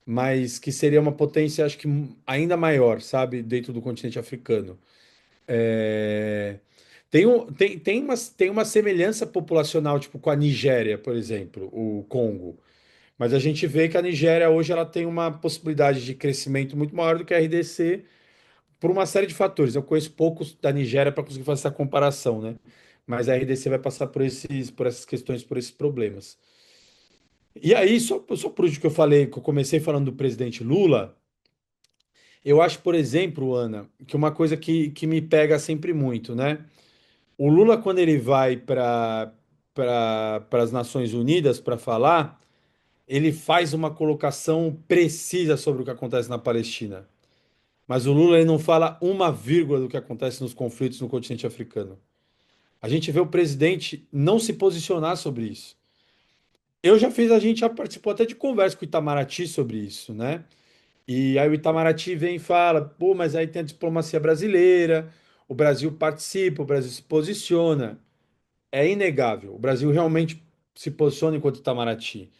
mas que seria uma potência, acho que ainda maior, sabe, dentro do continente africano. É, Tem uma semelhança populacional, tipo, com a Nigéria, por exemplo, o Congo. Mas a gente vê que a Nigéria hoje ela tem uma possibilidade de crescimento muito maior do que a RDC por uma série de fatores. Eu conheço poucos da Nigéria para conseguir fazer essa comparação, né? Mas a RDC vai passar por essas questões, por esses problemas. E aí, só por último que eu falei, que eu comecei falando do presidente Lula, eu acho, por exemplo, Ana, que uma coisa que me pega sempre muito, né? O Lula, quando ele vai para as Nações Unidas para falar, ele faz uma colocação precisa sobre o que acontece na Palestina. Mas o Lula ele não fala uma vírgula do que acontece nos conflitos no continente africano. A gente vê o presidente não se posicionar sobre isso. A gente já participou até de conversa com o Itamaraty sobre isso, né? E aí o Itamaraty vem e fala, pô, mas aí tem a diplomacia brasileira, o Brasil participa, o Brasil se posiciona. É inegável, o Brasil realmente se posiciona enquanto Itamaraty.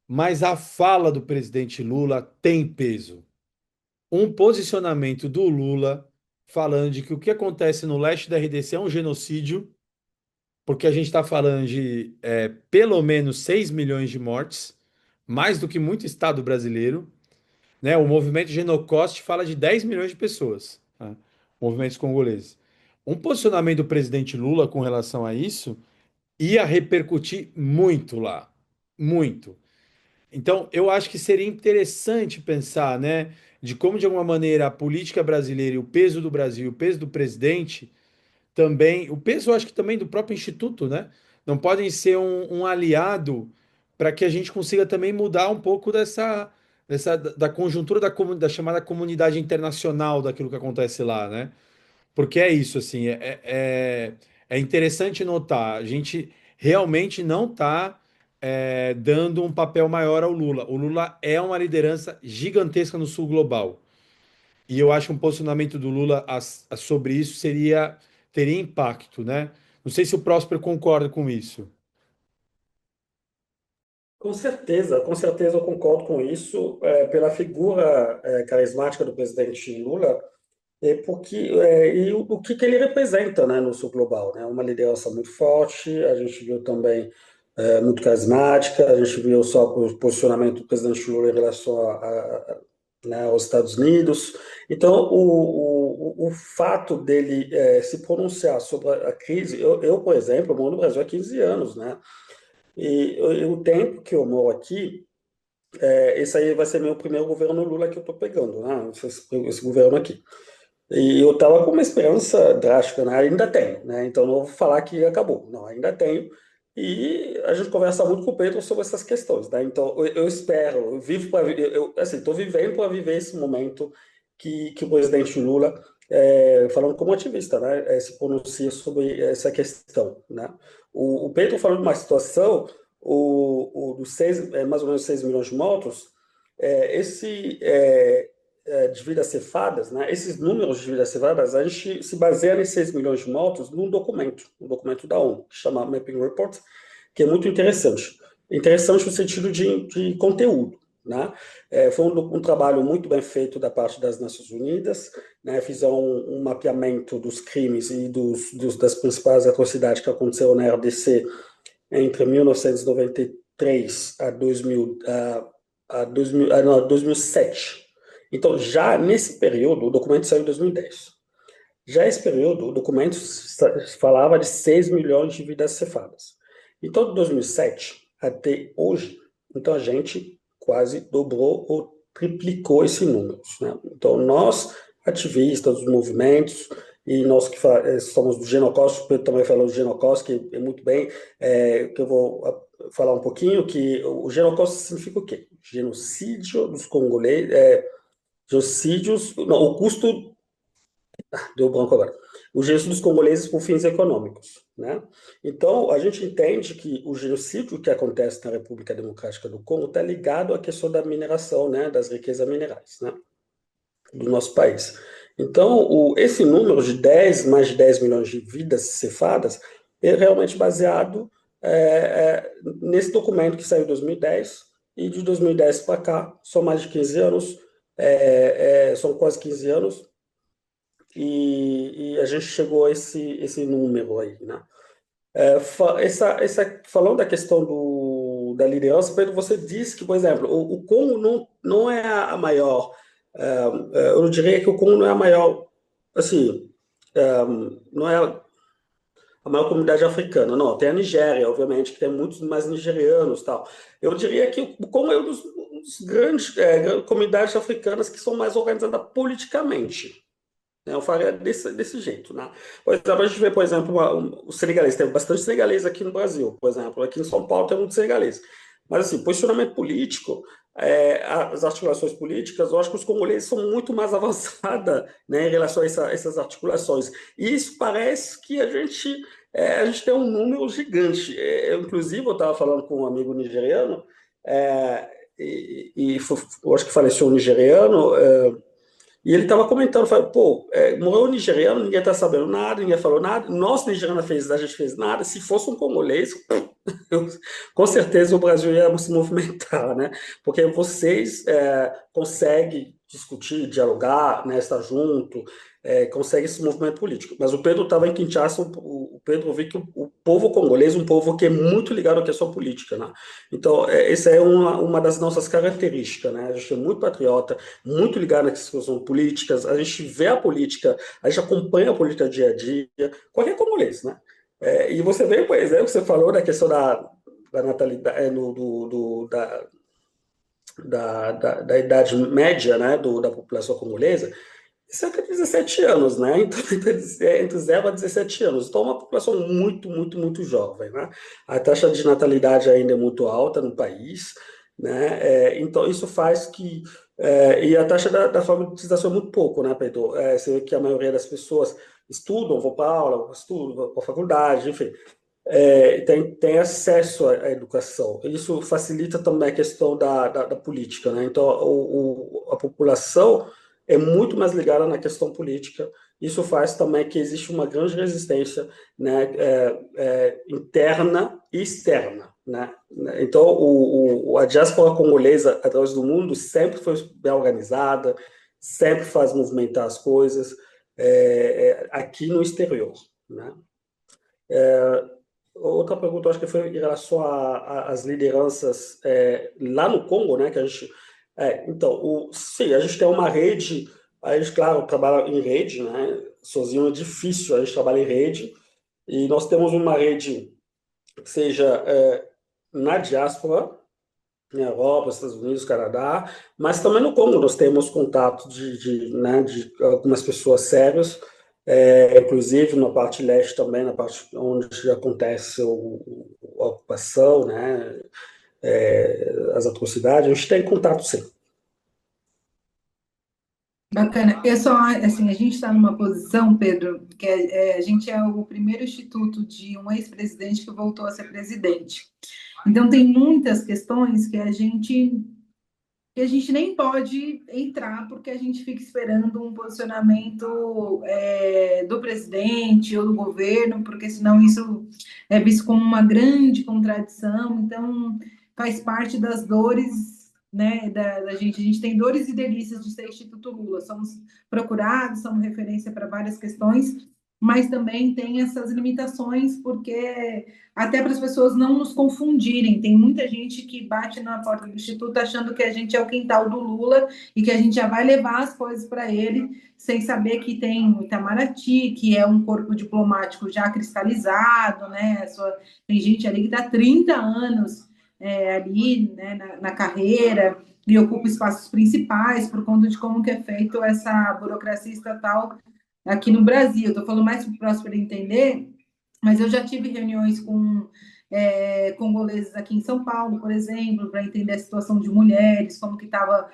Mas a fala do presidente Lula tem peso. Um posicionamento do Lula falando de que o que acontece no leste da RDC é um genocídio, porque a gente está falando de pelo menos 6 milhões de mortes, mais do que muito Estado brasileiro, né? O movimento Genocost fala de 10 milhões de pessoas, tá? Movimentos congoleses. Um posicionamento do presidente Lula com relação a isso ia repercutir muito lá, muito. Então, eu acho que seria interessante pensar, né, de como, de alguma maneira, a política brasileira e o peso do Brasil, o peso do presidente, também, o peso, eu acho que também do próprio Instituto, né, não podem ser um aliado para que a gente consiga também mudar um pouco da conjuntura da chamada comunidade internacional daquilo que acontece lá, né? Porque é isso, assim, é interessante notar, a gente realmente não está dando um papel maior ao Lula. O Lula é uma liderança gigantesca no sul global. E eu acho que um posicionamento do Lula sobre isso teria impacto, né? Não sei se o Próspero concorda com isso. Com certeza eu concordo com isso, pela figura carismática do presidente Lula, o que que ele representa, né, no sul global, né? Uma liderança muito forte, a gente viu também muito carismática, a gente viu só o posicionamento do presidente Lula em relação né, aos Estados Unidos. Então, o fato dele se pronunciar sobre a crise, por exemplo, moro no Brasil há 15 anos, né? E o tempo que eu moro aqui, esse aí vai ser meu primeiro governo Lula que eu estou pegando, né? Esse governo aqui. E eu estava com uma esperança drástica, né? Ainda tenho, né? Então não vou falar que acabou, não, ainda tenho. E a gente conversa muito com o Pedro sobre essas questões, né? Então eu espero, eu vivo para, assim, estou vivendo para viver esse momento que o presidente Lula, falando como ativista, né, se pronuncia sobre essa questão, né? O Pedro falou de uma situação, dos mais ou menos 6 milhões de mortos, esse de vidas cefadas, né? Esses números de vidas cefadas, a gente se baseia nesses 6 milhões de mortos num documento, um documento da ONU, que chama Mapping Report, que é muito interessante. Interessante no sentido de conteúdo, né? Foi um trabalho muito bem feito da parte das Nações Unidas, né? Fizeram um mapeamento dos crimes e das principais atrocidades que aconteceram na RDC entre 1993 a 2007. Então, já nesse período, o documento saiu em 2010. Já esse período, o documento falava de 6 milhões de vidas cefadas. Então, de 2007 até hoje, então a gente quase dobrou ou triplicou esse número, né? Então, nós, ativistas dos movimentos, e nós que somos do Genocost, o Pedro também falou do Genocost, que é muito bem, que eu vou falar um pouquinho, que o Genocost significa o quê? Genocídio dos congoleses, genocídios, não, o custo, deu branco agora, o genocídio dos congoleses por fins econômicos, né? Então, a gente entende que o genocídio que acontece na República Democrática do Congo está ligado à questão da mineração, né, das riquezas minerais, né, do nosso país. Então, esse número de mais de 10 milhões de vidas cefadas é realmente baseado nesse documento que saiu em 2010, e de 2010 para cá, são mais de 15 anos, são quase 15 anos, e a gente chegou a esse número aí, né? Falando da questão da liderança, Pedro, você disse que, por exemplo, o Congo não é a maior, eu não diria que o Congo não é a maior, assim, não é a maior comunidade africana, não, tem a Nigéria, obviamente, que tem muitos mais nigerianos e tal. Eu diria que o Congo é um dos grandes comunidades africanas que são mais organizadas politicamente. Né? Eu faria desse jeito, né? Por exemplo, a gente vê, por exemplo, os senegalês, tem bastante senegalês aqui no Brasil, por exemplo, aqui em São Paulo tem muito senegalês. Mas, assim, posicionamento político, as articulações políticas, eu acho que os congoleses são muito mais avançadas, né, em relação a essas articulações. E isso parece que a gente tem um número gigante. Inclusive, eu estava falando com um amigo nigeriano, eu acho que faleceu um nigeriano, e ele estava comentando, falou, pô, morreu um nigeriano, ninguém está sabendo nada, ninguém falou nada, nosso nigeriano a gente fez nada, se fosse um congolês, com certeza o Brasil ia se movimentar, né? Porque vocês conseguem discutir, dialogar, né, estar junto, consegue esse movimento político. Mas o Pedro estava em Kinshasa, o Pedro viu que o povo congolês é um povo que é muito ligado à questão política, né? Então, essa é uma das nossas características, né? A gente é muito patriota, muito ligado nas questões políticas, a gente vê a política, a gente acompanha a política dia a dia, qualquer congolês, né? E você vê, por exemplo, você falou da questão da natalidade, da idade média, né, da população congolesa, cerca de 17 anos, né? Então, entre 0 a 17 anos. Então, é uma população muito, muito, muito jovem, né? A taxa de natalidade ainda é muito alta no país, né? Então, isso faz que... e a taxa da alfabetização é muito pouco, né, Pedro? Você vê que a maioria das pessoas estudam, vão para aula, estudam, vão para a faculdade, enfim. Tem acesso à educação. Isso facilita também a questão da política, né? Então, a população é muito mais ligada na questão política. Isso faz também que existe uma grande resistência, né, interna e externa, né? Então, a diáspora congolesa, através do mundo, sempre foi bem organizada, sempre faz movimentar as coisas, aqui no exterior, né? Outra pergunta, eu acho que foi em relação às lideranças lá no Congo, né? Que a gente, então, sim, a gente tem uma rede, a gente, claro, trabalha em rede, né? Sozinho é difícil, a gente trabalha em rede, e nós temos uma rede que seja na diáspora, na Europa, Estados Unidos, Canadá, mas também no Congo nós temos contato né, de algumas pessoas sérias, inclusive na parte leste também, na parte onde acontece a ocupação, né, as atrocidades, a gente tem contato sim. Bacana. Eu só, assim, a gente está numa posição, Pedro, que a gente é o primeiro instituto de um ex-presidente que voltou a ser presidente. Então, tem muitas questões que a gente nem pode entrar, porque a gente fica esperando um posicionamento do presidente ou do governo, porque senão isso é visto como uma grande contradição. Então, faz parte das dores, né, da gente. A gente tem dores e delícias de ser Instituto Lula. Somos procurados, somos referência para várias questões, mas também tem essas limitações, porque até para as pessoas não nos confundirem. Tem muita gente que bate na porta do Instituto achando que a gente é o quintal do Lula e que a gente já vai levar as coisas para ele, sem saber que tem o Itamaraty, que é um corpo diplomático já cristalizado, né? Tem gente ali que está 30 anos ali, né, na carreira e ocupa espaços principais por conta de como que é feito essa burocracia estatal aqui no Brasil. Estou falando mais próximo para entender, mas eu já tive reuniões com congoleses aqui em São Paulo, por exemplo, para entender a situação de mulheres, como que estava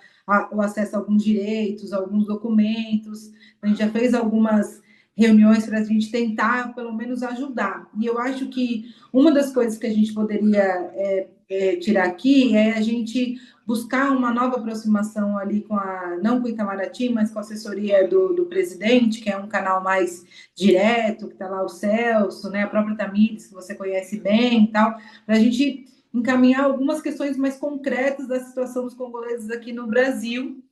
o acesso a alguns direitos, a alguns documentos. A gente já fez algumas reuniões para a gente tentar, pelo menos, ajudar. E eu acho que uma das coisas que a gente poderia tirar aqui é a gente buscar uma nova aproximação ali não com o Itamaraty, mas com a assessoria do presidente, que é um canal mais direto, que está lá o Celso, né, a própria Tamires, que você conhece bem e tal, para a gente encaminhar algumas questões mais concretas da situação dos congoleses aqui no Brasil,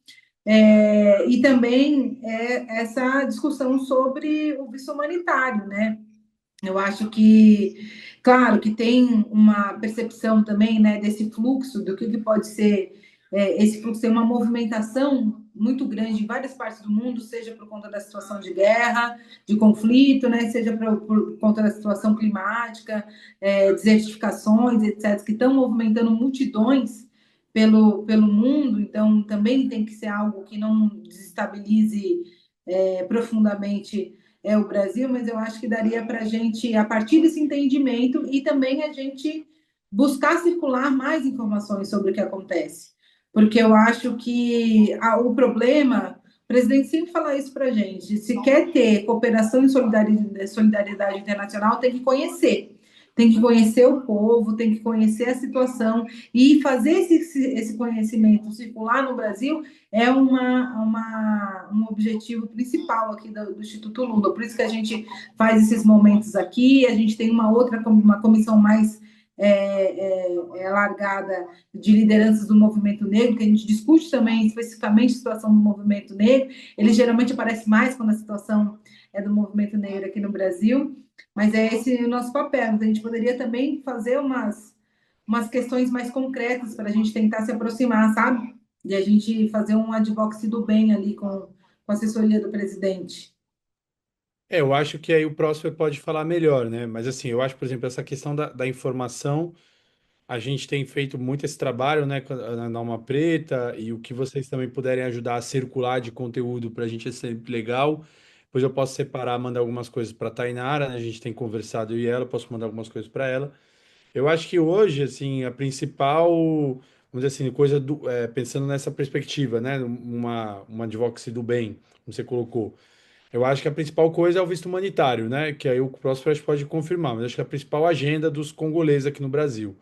E também essa discussão sobre o visto humanitário, né? Eu acho que, claro, que tem uma percepção também, né, desse fluxo, do que pode ser esse fluxo, tem uma movimentação muito grande em várias partes do mundo, seja por conta da situação de guerra, de conflito, né, seja por conta da situação climática, desertificações, etc., que estão movimentando multidões pelo mundo, então também tem que ser algo que não desestabilize profundamente o Brasil, mas eu acho que daria para a gente, a partir desse entendimento, e também a gente buscar circular mais informações sobre o que acontece. Porque eu acho que o problema, o presidente sempre fala isso para a gente, se quer ter cooperação e solidariedade internacional, tem que conhecer o povo, tem que conhecer a situação e fazer esse conhecimento circular no Brasil é um objetivo principal aqui do Instituto Lula. Por isso que a gente faz esses momentos aqui, a gente tem uma comissão mais alargada de lideranças do movimento negro, que a gente discute também especificamente a situação do movimento negro. Ele geralmente aparece mais quando a situação é do movimento negro aqui no Brasil, mas é esse o nosso papel. A gente poderia também fazer umas questões mais concretas para a gente tentar se aproximar, sabe? E a gente fazer um advocacy do bem ali com a assessoria do presidente. Eu acho que aí o próximo pode falar melhor, né? Mas assim, eu acho, por exemplo, essa questão da informação, a gente tem feito muito esse trabalho, né, na Alma Preta, e o que vocês também puderem ajudar a circular de conteúdo para a gente é sempre legal. Depois eu posso separar, mandar algumas coisas para a Tainara, né? A gente tem conversado eu e ela, posso mandar algumas coisas para ela. Eu acho que hoje, assim, a principal, vamos dizer assim, pensando nessa perspectiva, né, uma advocacy do bem, como você colocou. Eu acho que a principal coisa é o visto humanitário, né? Que aí o próximo acho que pode confirmar, mas acho que é a principal agenda dos congoleses aqui no Brasil.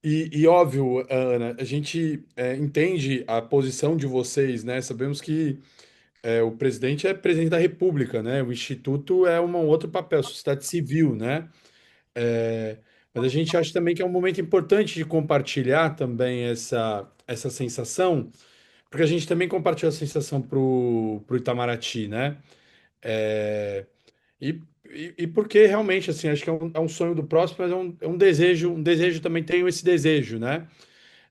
E óbvio, Ana, a gente entende a posição de vocês, né? Sabemos que o presidente é presidente da República, né? O Instituto é um outro papel, sociedade civil, né? É, mas a gente acha também que é um momento importante de compartilhar também essa sensação, porque a gente também compartilha a sensação pro Itamaraty, né? É, e porque realmente, assim, acho que é um sonho do próximo, mas é um desejo também tenho esse desejo, né?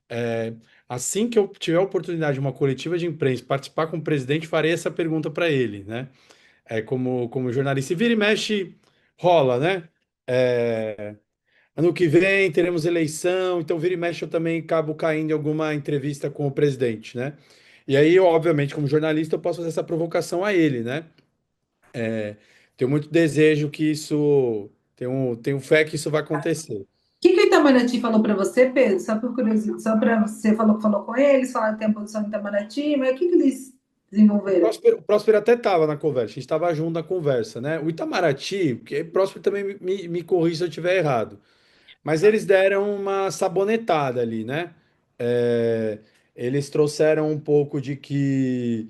É, assim que eu tiver a oportunidade de uma coletiva de imprensa, participar com o presidente, farei essa pergunta para ele, né? Como jornalista. E vira e mexe, rola, né? É, ano que vem teremos eleição, então vira e mexe eu também acabo caindo em alguma entrevista com o presidente, né? E aí, obviamente, como jornalista, eu posso fazer essa provocação a ele, né? Tenho muito desejo que isso. Tenho fé que isso vai acontecer. Que o Itamaraty falou para você, Pedro? Só por curiosidade, só para você falou com eles, falaram que tem a posição do Itamaraty, mas o que eles desenvolveram? O Próspero até estava na conversa, a gente estava junto na conversa, né? O Itamaraty, que Próspero também me corrija se eu estiver errado, mas eles deram uma sabonetada ali, né? É, eles trouxeram um pouco de que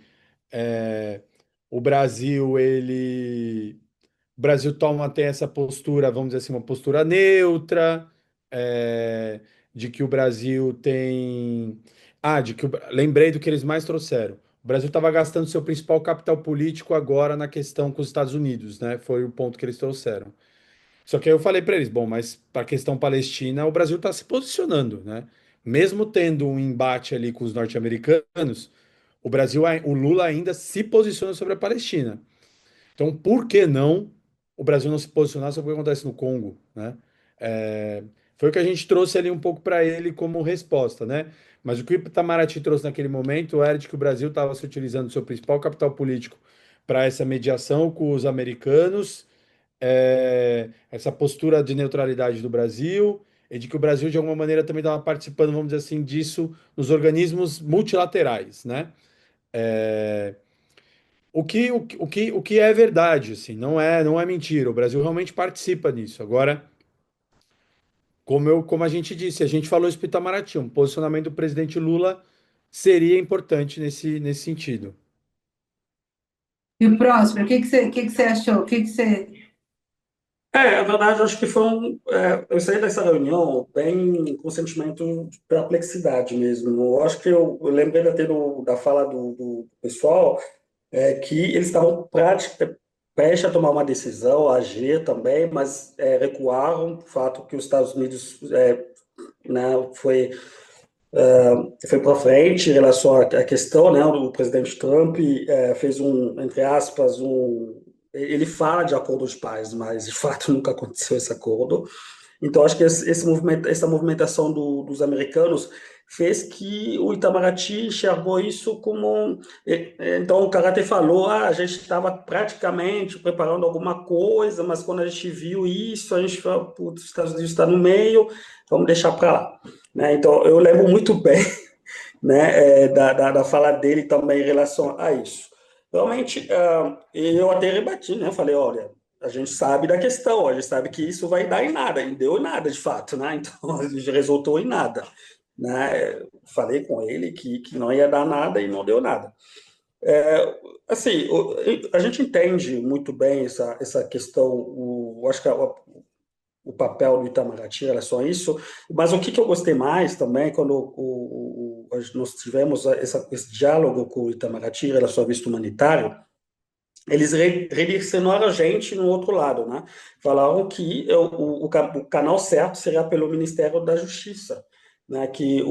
é, o Brasil, o Brasil tem essa postura, vamos dizer assim, uma postura neutra, é, de que o Brasil tem. Lembrei do que eles mais trouxeram. O Brasil estava gastando seu principal capital político agora na questão com os Estados Unidos, né? Foi o ponto que eles trouxeram. Só que aí eu falei para eles, bom, mas para a questão palestina, o Brasil está se posicionando, né? Mesmo tendo um embate ali com os norte-americanos, o Lula ainda se posiciona sobre a Palestina. Então, por que não o Brasil não se posicionar sobre o que acontece no Congo, né? É, foi o que a gente trouxe ali um pouco para ele como resposta, né? Mas o que o Itamaraty trouxe naquele momento era de que o Brasil estava se utilizando do seu principal capital político para essa mediação com os americanos, essa postura de neutralidade do Brasil, e de que o Brasil, de alguma maneira, também estava participando, vamos dizer assim, disso nos organismos multilaterais, né? É, o que é verdade, assim, não é mentira. O Brasil realmente participa nisso. Agora, como a gente disse, a gente falou isso para o Itamaraty, um posicionamento do presidente Lula seria importante nesse sentido. E o próximo, o que que você achou? O que que você Na verdade, eu acho que eu saí dessa reunião bem com sentimento de perplexidade mesmo. Eu acho que eu lembrei da fala do pessoal, que eles estavam prestes a tomar uma decisão, a agir também, mas recuaram, o fato que os Estados Unidos né, foi para frente em relação à questão, né? O presidente Trump fez entre aspas, ele fala de acordo de paz, mas de fato nunca aconteceu esse acordo. Então, acho que esse movimento, essa movimentação dos americanos fez que o Itamaraty enxergou isso como. Então, o cara até falou: a gente estava praticamente preparando alguma coisa, mas quando a gente viu isso, a gente falou: os Estados Unidos está no meio, vamos deixar para lá. Né? Então, eu lembro muito bem, né, da fala dele também em relação a isso. Realmente, eu até rebati, né? Falei: olha, a gente sabe da questão, a gente sabe que isso vai dar em nada, e deu em nada de fato, né? Então, a gente resultou em nada. Né? Falei com ele que não ia dar nada e não deu nada. Assim, a gente entende muito bem essa questão, acho que o papel do Itamaraty em relação a isso, mas o que eu gostei mais também, quando nós tivemos esse diálogo com o Itamaraty em relação ao visto humanitário, eles redirecionaram a gente no outro lado, né? Falaram que o canal certo seria pelo Ministério da Justiça, né? Que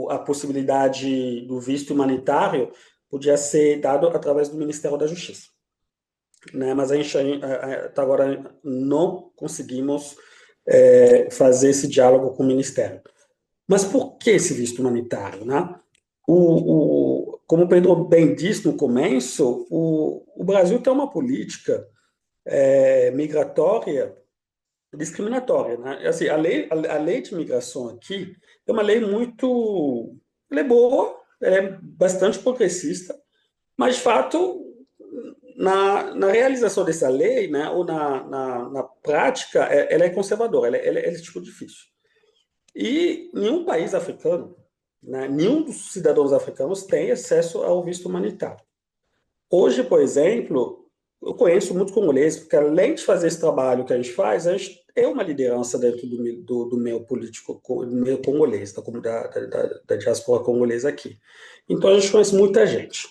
a possibilidade do visto humanitário podia ser dado através do Ministério da Justiça, né? Mas a gente até agora não conseguimos fazer esse diálogo com o Ministério. Mas por que esse visto humanitário, né? Como o Pedro bem disse no começo, o Brasil tem uma política migratória discriminatória, né? Assim, a lei de migração aqui é uma lei muito, ela é boa, ela é bastante progressista, mas de fato na realização dessa lei, né, ou na prática, ela é conservadora, ela é tipo difícil. E nenhum país africano, né, nenhum dos cidadãos africanos tem acesso ao visto humanitário. Hoje, por exemplo, eu conheço muitos congoleses, porque além de fazer esse trabalho que a gente faz, a gente é uma liderança dentro do meio político, do meio congolês, da comunidade da diáspora congolesa aqui. Então a gente conhece muita gente.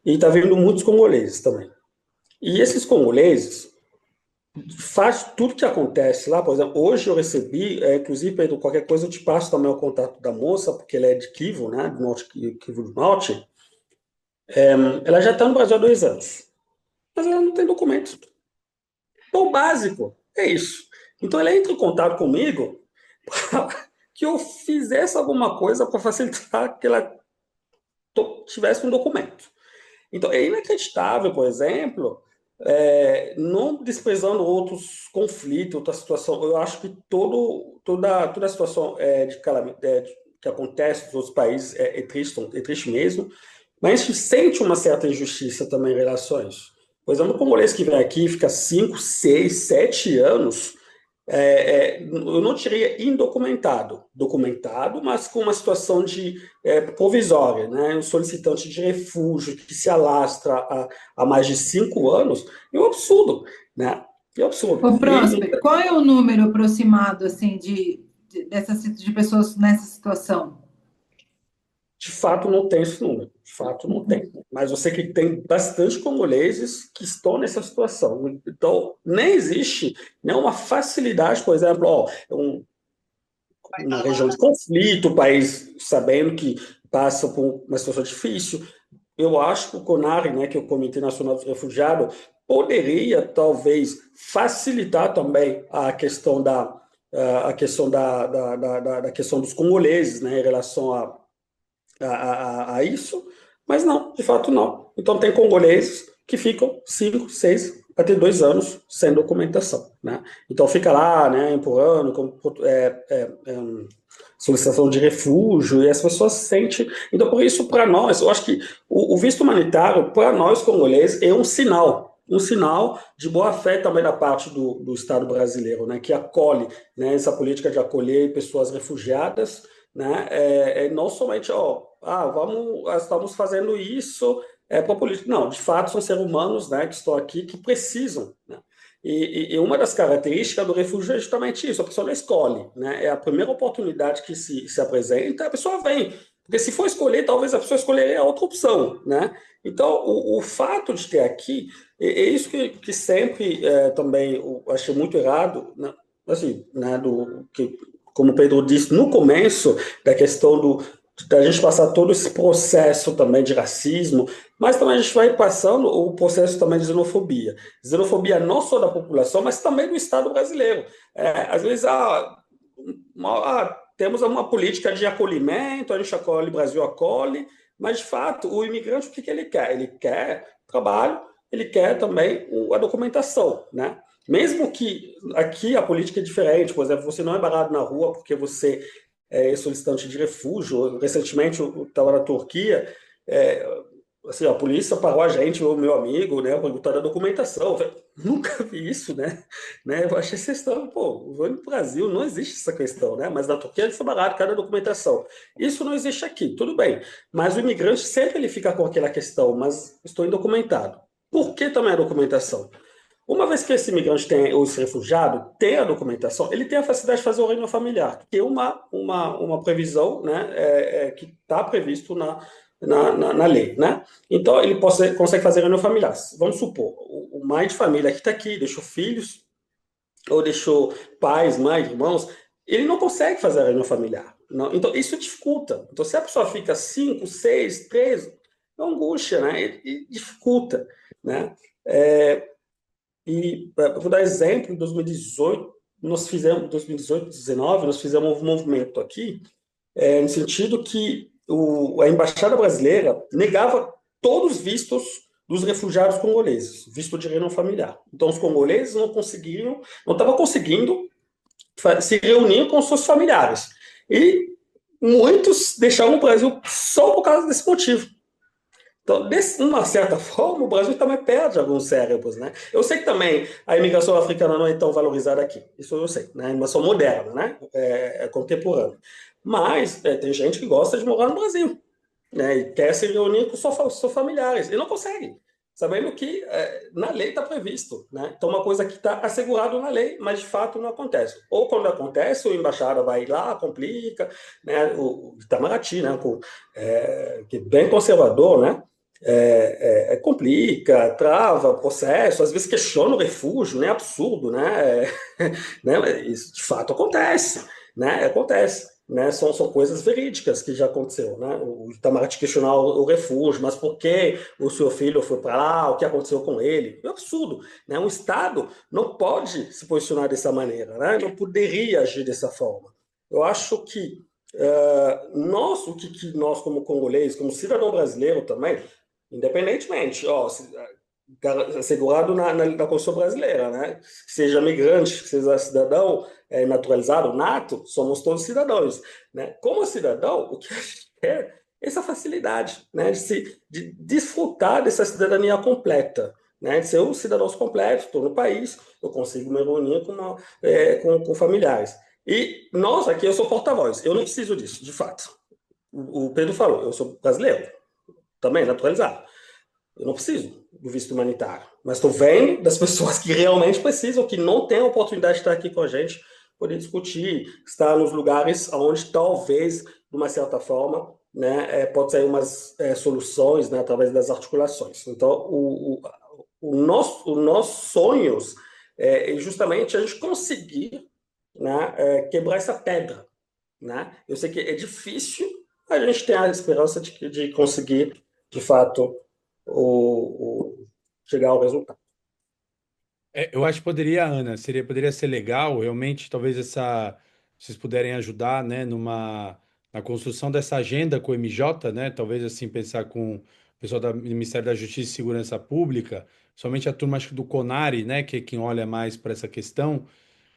E está vendo muitos congoleses também. E esses congoleses faz tudo que acontece lá. Por exemplo, hoje eu recebi, inclusive, Pedro, qualquer coisa eu te passo também o contato da moça, porque ela é de Kivu, né, do norte, Kivu do Norte. Ela já está no Brasil há 2 anos, mas ela não tem documento. Então, o básico é isso. Então, ela entra em contato comigo para que eu fizesse alguma coisa para facilitar que ela tivesse um documento. Então, é inacreditável, por exemplo, não desprezando outros conflitos, outra situação. Eu acho que toda a situação que acontece nos outros países é triste mesmo, mas a gente sente uma certa injustiça também em relação a isso. Por exemplo, o congolês que vem aqui fica 5, 6, 7 anos, eu não diria indocumentado, documentado, mas com uma situação provisória, né? Um solicitante de refúgio que se alastra há mais de 5 anos, é um absurdo, né? É um absurdo. Ô, Próspero, qual é o número aproximado, assim, de pessoas nessa situação? De fato, não tem esse número. De fato, não tem. Mas eu sei que tem bastante congoleses que estão nessa situação. Então, nem existe nenhuma facilidade, por exemplo, uma região de conflito, o país sabendo que passa por uma situação difícil. Eu acho que o CONARE, né, que é o Comitê Nacional dos Refugiados, poderia talvez facilitar também a questão da questão dos congoleses, né, em relação a isso, mas não, de fato não. Então tem congoleses que ficam 5, 6, até 2 anos sem documentação, né? Então fica lá, né, empurrando, solicitação de refúgio, e as pessoas sentem. Então, por isso, para nós, eu acho que o visto humanitário, para nós congoleses, é um sinal de boa fé também da parte do Estado brasileiro, né, que acolhe, né, essa política de acolher pessoas refugiadas, né, não somente, estamos fazendo isso para política. Não, de fato, são seres humanos, né, que estão aqui, que precisam, né? E uma das características do refúgio é justamente isso, a pessoa não escolhe, né? É a primeira oportunidade que se apresenta, a pessoa vem. Porque se for escolher, talvez a pessoa escolheria outra opção, né? Então, o fato de ter aqui, é isso que sempre também eu achei muito errado, né? Assim, né, como o Pedro disse no começo, da questão da gente passar todo esse processo também de racismo, mas também a gente vai passando o processo também de xenofobia. Xenofobia não só da população, mas também do Estado brasileiro. Às vezes, temos uma política de acolhimento, a gente acolhe, o Brasil acolhe, mas, de fato, o imigrante, o que ele quer? Ele quer trabalho, ele quer também a documentação, né? Mesmo que aqui a política é diferente, por exemplo, você não é barrado na rua porque você é solicitante de refúgio. Recentemente, eu estava na Turquia, é, assim, a polícia parou a gente, o meu amigo, né, perguntando a documentação. Eu falei, nunca vi isso, né? Eu achei essa questão, pô, no Brasil não existe essa questão, né? Mas na Turquia eles são barato cada documentação. Isso não existe aqui, tudo bem. Mas o imigrante sempre ele fica com aquela questão, mas estou indocumentado. Por que também a documentação? Uma vez que esse imigrante tem, ou esse refugiado tem a documentação, ele tem a facilidade de fazer o reino familiar, que é uma previsão, né, que está previsto na lei. Né? Então, ele consegue fazer reino familiar. Vamos supor, o mãe de família que está aqui, deixou filhos, ou deixou pais, mães, irmãos, ele não consegue fazer a reunião familiar. Não? Então, isso dificulta. Então, se a pessoa fica 5, 6, 3, é uma angústia, né? E dificulta. Né? É, vou dar exemplo, em 2018, nós fizemos, 2018, 2019, nós fizemos um movimento aqui, no sentido que a Embaixada Brasileira negava todos os vistos dos refugiados congoleses, visto de reunião familiar. Então, os congoleses não estavam conseguindo se reunir com seus familiares. E muitos deixaram o Brasil só por causa desse motivo. Então, de uma certa forma, o Brasil também perde alguns cérebros, né? Eu sei que também a imigração africana não é tão valorizada aqui, isso eu sei, né? A imigração moderna, né? É contemporânea. Mas tem gente que gosta de morar no Brasil, né? E quer se reunir com seus familiares, e não consegue, sabendo que na lei está previsto, né? Então, uma coisa que está assegurado na lei, mas de fato não acontece. Ou quando acontece, o embaixada vai lá, complica, né? O Itamaraty, né? Que é bem conservador, né? Complica, trava o processo, às vezes questiona o refúgio, né? Absurdo, né? Né? Mas isso de fato acontece, né? Acontece. Né, são coisas verídicas que já aconteceu, né? O Itamaraty questionar o refúgio, mas por que o seu filho foi para lá, o que aconteceu com ele? É um absurdo, né? Um Estado não pode se posicionar dessa maneira, né? Não poderia agir dessa forma. Eu acho que o que nós como congolês, como cidadão brasileiro também, independentemente, assegurado na Constituição brasileira, né? Seja migrante, seja cidadão naturalizado, nato, somos todos cidadãos, né? Como cidadão, o que a gente quer é essa facilidade, né? De desfrutar dessa cidadania completa, né? De ser um cidadão completo, estou no país, eu consigo me reunir com familiares. E nós aqui, eu sou porta-voz, eu não preciso disso, de fato. O Pedro falou, eu sou brasileiro, também naturalizado. Eu não preciso do visto humanitário, mas estou vendo das pessoas que realmente precisam, que não têm a oportunidade de estar aqui com a gente, poder discutir, estar nos lugares onde talvez, de uma certa forma, né, pode sair umas soluções, né, através das articulações. Então, nossos sonhos é justamente a gente conseguir, né, quebrar essa pedra. Né? Eu sei que é difícil, a gente tem a esperança de conseguir, de fato, chegar ao resultado. Eu acho que poderia, Ana, poderia ser legal, realmente, talvez vocês puderem ajudar, né, na construção dessa agenda com o MJ, né, talvez assim pensar com o pessoal do Ministério da Justiça e Segurança Pública, somente a turma acho que do CONARE, né, que é quem olha mais para essa questão.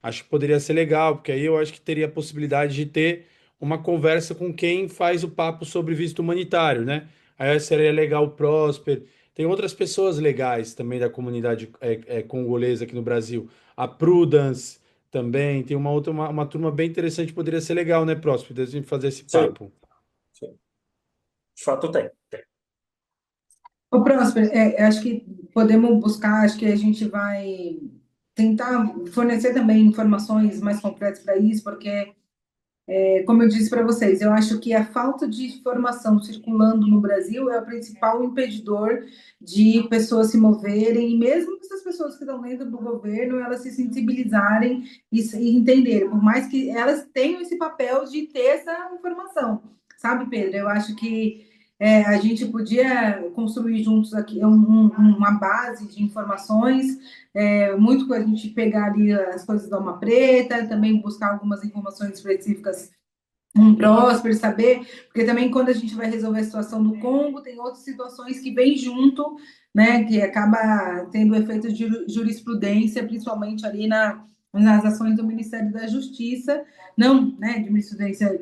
Acho que poderia ser legal, porque aí eu acho que teria a possibilidade de ter uma conversa com quem faz o papo sobre visto humanitário, né? Aí seria legal o Prosper. Tem outras pessoas legais também da comunidade congolesa aqui no Brasil. A Prudence também. Tem uma turma bem interessante, poderia ser legal, né, Próspero? Da gente fazer esse Sim, papo. sim. De fato tem. Ô, Próspero, acho que podemos buscar, acho que a gente vai. tentar fornecer também informações mais concretas para isso, porque como eu disse para vocês, eu acho que a falta de informação circulando no Brasil é o principal impedidor de pessoas se moverem, e mesmo essas pessoas que estão dentro do governo, elas se sensibilizarem e entenderem, por mais que elas tenham esse papel de ter essa informação. Sabe, Pedro? Eu acho que a gente podia construir juntos aqui uma base de informações, muito com a gente pegar ali as coisas da Alma Preta, também buscar algumas informações específicas próspero, saber, porque também quando a gente vai resolver a situação do Congo, tem outras situações que vêm junto, né, que acaba tendo efeito de jurisprudência, principalmente ali nas ações do Ministério da Justiça, não, né,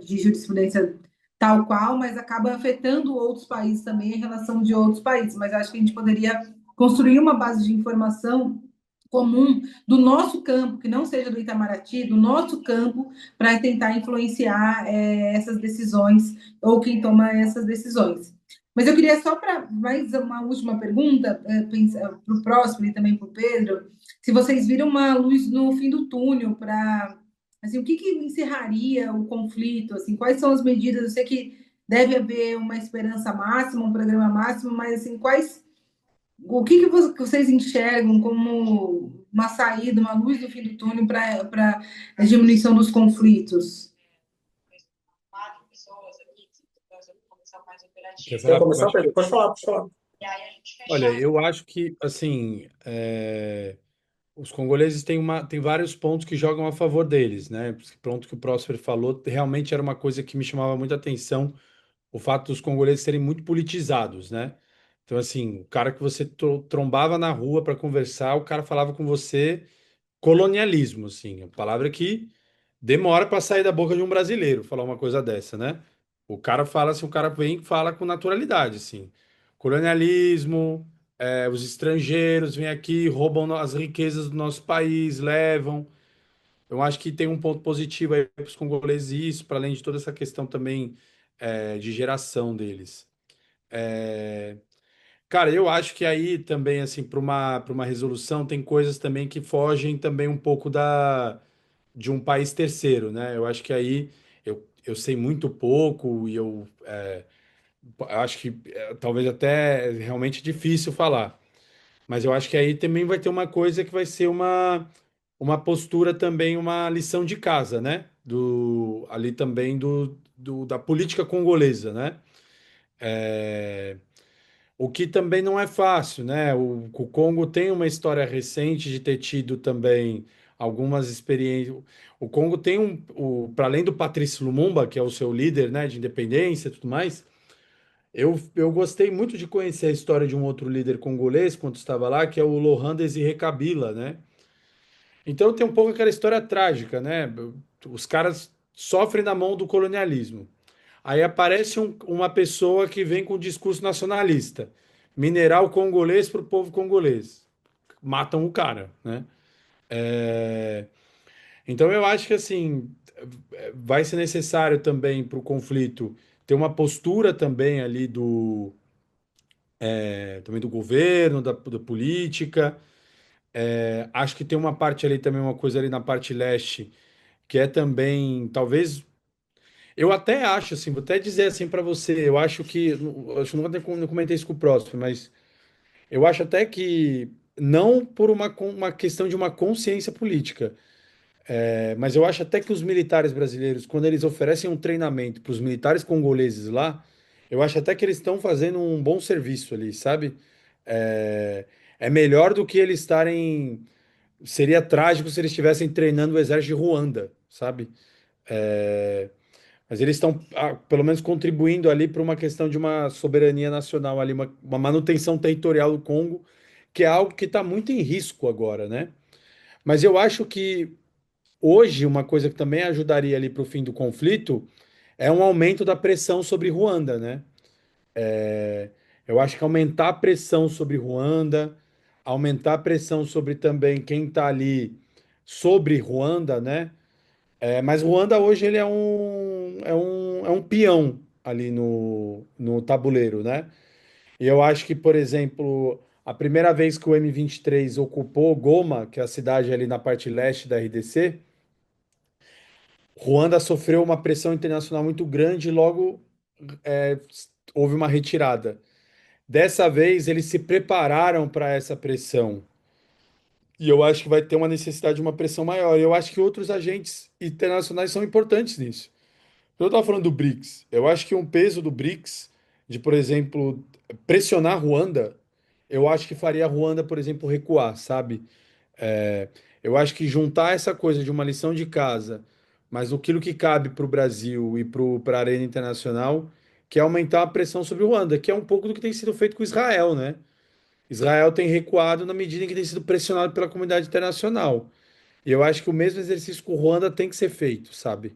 de jurisprudência tal qual, mas acaba afetando outros países também em relação de outros países, mas acho que a gente poderia construir uma base de informação comum do nosso campo, que não seja do Itamaraty, do nosso campo, para tentar influenciar essas decisões ou quem toma essas decisões. Mas eu queria só para mais uma última pergunta para o próximo e também para o Pedro, se vocês viram uma luz no fim do túnel para assim, o que encerraria o conflito? Assim, quais são as medidas? Eu sei que deve haver uma esperança máxima, um programa máximo, mas assim, o que vocês enxergam como uma saída, uma luz no fim do túnel para a diminuição dos conflitos? Quer Quer falar? começar, Pedro? Pode falar, pode falar. Olha, eu acho que, assim, os congoleses têm vários pontos que jogam a favor deles, né? Esse ponto que o Próspero falou, realmente era uma coisa que me chamava muita atenção, o fato dos congoleses serem muito politizados, né? Então, assim, o cara que você trombava na rua para conversar, o cara falava com você colonialismo, assim, a palavra que demora para sair da boca de um brasileiro falar uma coisa dessa, né? O cara fala assim, o cara vem e fala com naturalidade, assim. Colonialismo, os estrangeiros vêm aqui, roubam as riquezas do nosso país, levam. Eu acho que tem um ponto positivo aí para os congoleses isso, para além de toda essa questão também de geração deles. É, Cara, eu acho que aí também, assim, para uma resolução, tem coisas também que fogem também um pouco de um país terceiro, né? Eu acho que aí eu sei muito pouco e eu acho que talvez até é realmente difícil falar. Mas eu acho que aí também vai ter uma coisa que vai ser uma postura também, uma lição de casa, né? Ali também da política congolesa, né? É, O que também não é fácil, né? O Congo tem uma história recente de ter tido também algumas experiências. O Congo tem para além do Patrício Lumumba, que é o seu líder, né, de independência e tudo mais, eu gostei muito de conhecer a história de um outro líder congolês quando estava lá, que é o Laurent Désiré Kabila, né? Então tem um pouco aquela história trágica, né? Os caras sofrem na mão do colonialismo. Aí aparece uma pessoa que vem com um discurso nacionalista. Mineral congolês para o povo congolês. Matam o cara, né? É, Então eu acho que assim vai ser necessário também para o conflito ter uma postura também ali também do governo, da política. Acho que tem uma parte ali também, uma coisa ali na parte leste, que é também, talvez. Eu até acho, assim, vou até dizer assim para você, eu acho que. Acho que não comentei isso com o próximo, mas eu acho até que não por uma questão de uma consciência política, mas eu acho até que os militares brasileiros, quando eles oferecem um treinamento para os militares congoleses lá, eu acho até que eles estão fazendo um bom serviço ali, sabe? É, é melhor do que eles estarem. Seria trágico se eles estivessem treinando o exército de Ruanda, sabe? É, Mas eles estão, pelo menos, contribuindo ali para uma questão de uma soberania nacional, ali, uma manutenção territorial do Congo, que é algo que está muito em risco agora, né? Mas eu acho que hoje uma coisa que também ajudaria ali para o fim do conflito é um aumento da pressão sobre Ruanda, né? Eu acho que aumentar a pressão sobre Ruanda, aumentar a pressão sobre também quem está ali sobre Ruanda, né? Mas Ruanda hoje ele é um peão ali no tabuleiro, né? E eu acho que, por exemplo, A primeira vez que o M23 ocupou Goma, que é a cidade ali na parte leste da RDC, Ruanda sofreu uma pressão internacional muito grande e logo é, houve uma retirada. Dessa vez, eles se prepararam para essa pressão. E eu acho que vai ter uma necessidade de uma pressão maior. E eu acho que outros agentes internacionais são importantes nisso. Eu estava falando do BRICS. Eu acho que um peso do BRICS, de, por exemplo, pressionar Ruanda, eu acho que faria a Ruanda, por exemplo, recuar, sabe? É, eu acho que juntar essa coisa de uma lição de casa, mas aquilo que cabe para o Brasil e para a arena internacional, que é aumentar a pressão sobre Ruanda, que é um pouco do que tem sido feito com Israel, né? Israel tem recuado na medida em que tem sido pressionado pela comunidade internacional. E eu acho que o mesmo exercício com Ruanda tem que ser feito, sabe?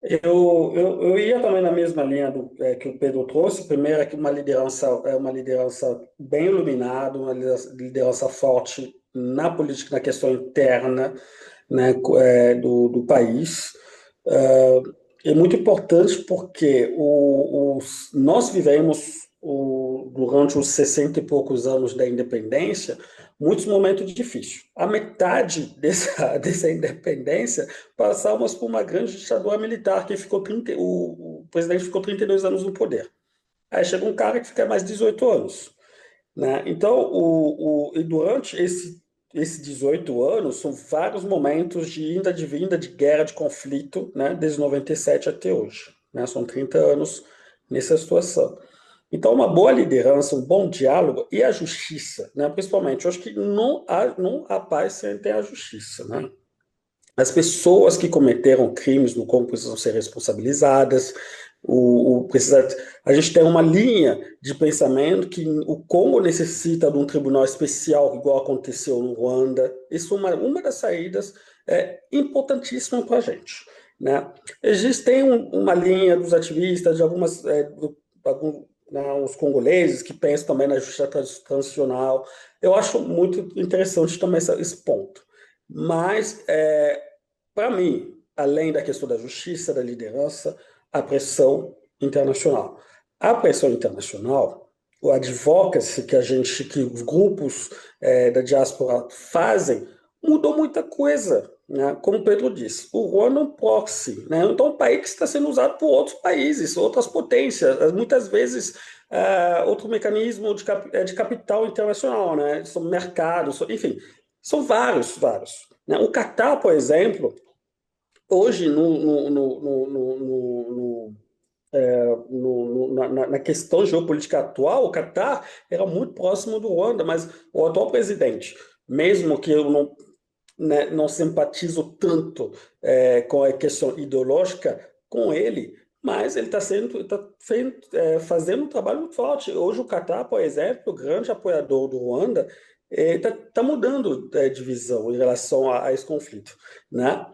Eu ia também na mesma linha que o Pedro trouxe. Primeiro, é que uma liderança bem iluminada, uma liderança forte na política, na questão interna, né, do país. É muito importante porque nós vivemos, durante os 60 e poucos anos da independência, muitos momentos difíceis. A metade dessa independência, passamos por uma grande ditadura militar, que o presidente ficou 32 anos no poder. Aí chega um cara que fica mais 18 anos. Né? Então, e durante esses 18 anos, são vários momentos de ida, de vinda, de guerra, de conflito, né? Desde 97 até hoje. Né? São 30 anos nessa situação. Então, uma boa liderança, um bom diálogo e a justiça, né? Principalmente, eu acho que não há paz sem ter a justiça. Né? As pessoas que cometeram crimes no Congo precisam ser responsabilizadas. A gente tem uma linha de pensamento que o Congo necessita de um tribunal especial, igual aconteceu no Ruanda. Isso é uma das saídas importantíssima para a gente. Né? Existe uma linha dos ativistas, de os congoleses, que pensam também na justiça transicional. Eu acho muito interessante também esse ponto. Mas, para mim, além da questão da justiça, da liderança, a pressão internacional. A pressão internacional, o advocacy que os grupos da diáspora fazem, mudou muita coisa. Né? Como o Pedro disse, o Ruanda é um proxy. Né? Então, é um país que está sendo usado por outros países, outras potências, muitas vezes outro mecanismo de capital internacional, né? São mercados, enfim, são vários. Né? O Catar, por exemplo, hoje, na questão geopolítica atual, o Catar era muito próximo do Ruanda, mas o atual presidente, mesmo que eu não simpatizo tanto com a questão ideológica com ele, mas ele está fazendo um trabalho muito forte. Hoje o Catar, por exemplo, o grande apoiador do Ruanda, está mudando de visão em relação a esse conflito. Né?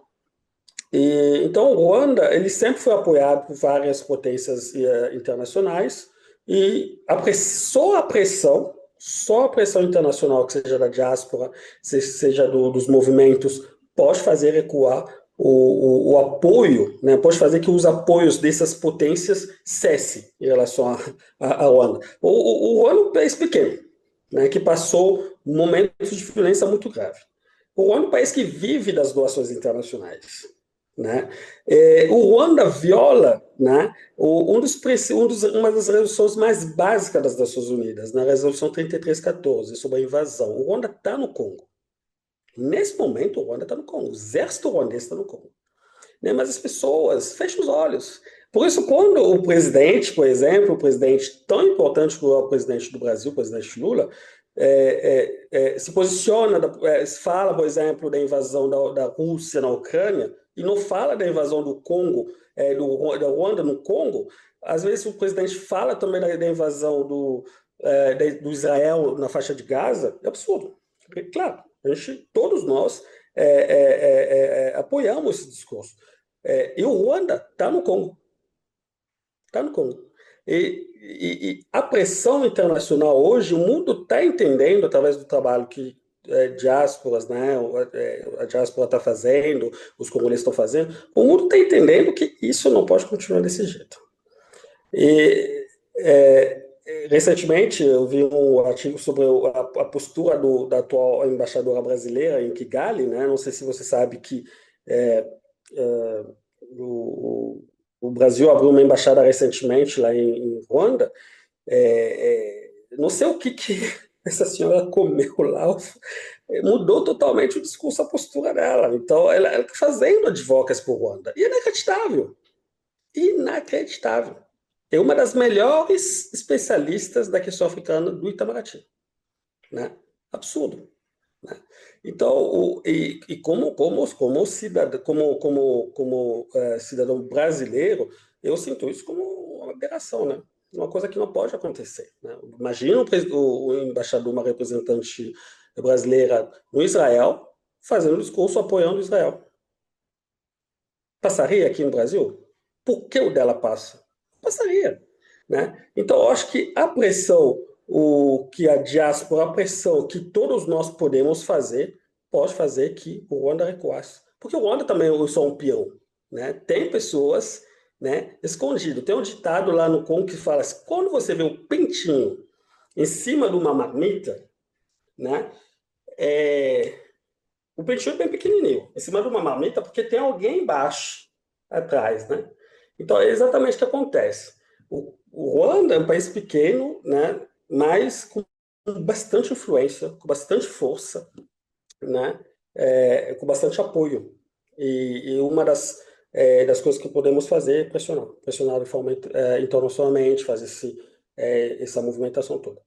Então, o Ruanda ele sempre foi apoiado por várias potências internacionais e só a pressão internacional, que seja da diáspora, seja dos movimentos, pode fazer recuar o apoio, né? Pode fazer que os apoios dessas potências cessem em relação a Ruanda. O Ruanda é um país pequeno, né, que passou momentos de violência muito grave. O Ruanda é um país que vive das doações internacionais. Né? O Ruanda viola, né, uma das resoluções mais básicas das Nações Unidas, na resolução 3314, sobre a invasão. O Ruanda está no Congo. Nesse momento, o Ruanda está no Congo. O exército ruandês está no Congo. Né? Mas as pessoas fecham os olhos. Por isso, quando o presidente, por exemplo, o presidente tão importante como o presidente do Brasil, o presidente Lula, se posiciona, fala, por exemplo, da invasão da Rússia na Ucrânia, e não fala da invasão do Congo, da Ruanda no Congo, às vezes o presidente fala também da invasão do Israel na faixa de Gaza, é absurdo. Porque, claro, todos nós apoiamos esse discurso. E o Ruanda está no Congo. Está no Congo. E a pressão internacional hoje, o mundo está entendendo, através do trabalho que diásporas, né, a diáspora está fazendo, os congoleses estão fazendo, o mundo está entendendo que isso não pode continuar desse jeito. Recentemente, eu vi um artigo sobre a postura da atual embaixadora brasileira em Kigali, né? Não sei se você sabe que é, é, o, o Brasil abriu uma embaixada recentemente lá em Ruanda. Não sei o que essa senhora comeu lá, mudou totalmente o discurso, a postura dela. Então, ela está fazendo advocacy por Ruanda. E é inacreditável. Inacreditável. É uma das melhores especialistas da questão africana do Itamaraty, né? Absurdo, né? Então, como cidadão brasileiro, eu sinto isso como uma aberração, né? Uma coisa que não pode acontecer, né? Imagina o embaixador, uma representante brasileira no Israel, fazendo um discurso apoiando Israel. Passaria aqui no Brasil? Por que o dela passa? Passaria, né? Então, eu acho que a pressão, que a diáspora, a pressão que todos nós podemos fazer, pode fazer que o Ruanda recuasse. Porque o Ruanda também é só um peão, né? Tem pessoas, né, escondido. Tem um ditado lá no Congo que fala assim, quando você vê um pintinho em cima de uma marmita, né, é, o peitinho é bem pequenininho, em cima de uma marmita, porque tem alguém embaixo, atrás, né? Então, é exatamente o que acontece. O Ruanda é um país pequeno, né? Mas com bastante influência, com bastante força, né? Com bastante apoio. E uma das coisas que podemos fazer é pressionar. Pressionar de forma internacionalmente, fazer essa movimentação toda.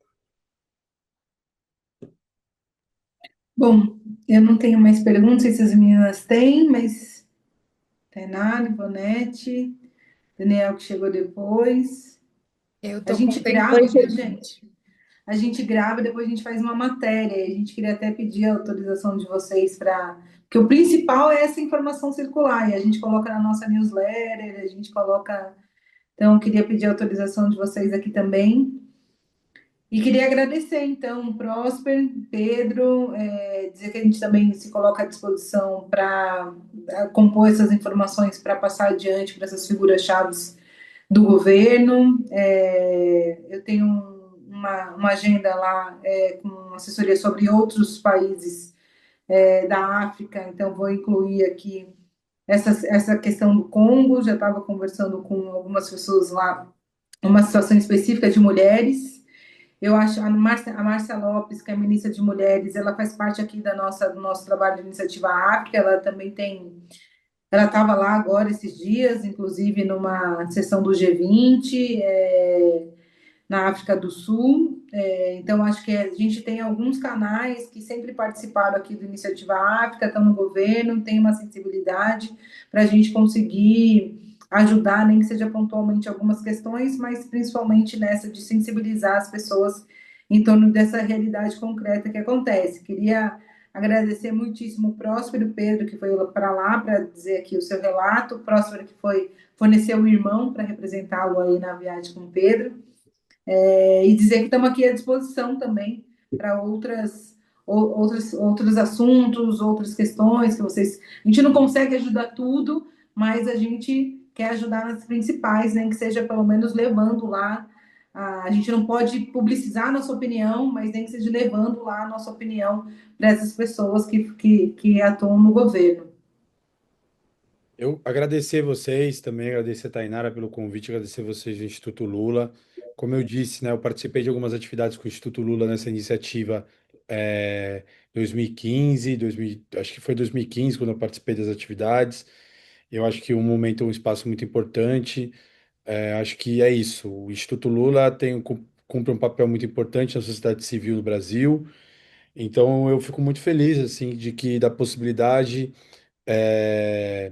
Bom, eu não tenho mais perguntas, não sei se as meninas têm, mas Tainara, Ivonete, Daniel que chegou depois. Eu A tô com gente tempo grava, viu, de... gente? A gente grava, depois a gente faz uma matéria. A gente queria até pedir a autorização de vocês para. Porque o principal é essa informação circular, e a gente coloca na nossa newsletter, a gente coloca. Então, eu queria pedir a autorização de vocês aqui também. E queria agradecer, então, Prósper, Pedro, dizer que a gente também se coloca à disposição para compor essas informações para passar adiante para essas figuras-chave do governo. Eu tenho uma agenda lá com assessoria sobre outros países da África, então vou incluir aqui essa questão do Congo. Já estava conversando com algumas pessoas lá, uma situação específica de mulheres. Eu acho a Márcia Lopes, que é ministra de Mulheres, ela faz parte aqui do nosso trabalho de Iniciativa África. Ela também ela estava lá agora esses dias, inclusive numa sessão do G20, na África do Sul. Então, acho que a gente tem alguns canais que sempre participaram aqui do Iniciativa África, estão no governo, tem uma sensibilidade para a gente conseguir ajudar, nem que seja pontualmente algumas questões, mas principalmente nessa de sensibilizar as pessoas em torno dessa realidade concreta que acontece. Queria agradecer muitíssimo o Próspero Pedro, que foi para lá para dizer aqui o seu relato, o Próspero que forneceu o irmão para representá-lo aí na viagem com o Pedro. E dizer que estamos aqui à disposição também para outros assuntos, outras questões que vocês. A gente não consegue ajudar tudo, mas a gente quer ajudar nas principais, nem que seja pelo menos levando lá. A gente não pode publicizar a nossa opinião, mas nem que seja levando lá a nossa opinião para essas pessoas que atuam no governo. Eu agradecer vocês também, agradecer a Tainara pelo convite, agradecer vocês do Instituto Lula. Como eu disse, né, eu participei de algumas atividades com o Instituto Lula nessa iniciativa 2015, acho que foi 2015 quando eu participei das atividades. Eu acho que um momento, um espaço muito importante. Acho que é isso. O Instituto Lula cumpre um papel muito importante na sociedade civil no Brasil. Então eu fico muito feliz assim de que da possibilidade é,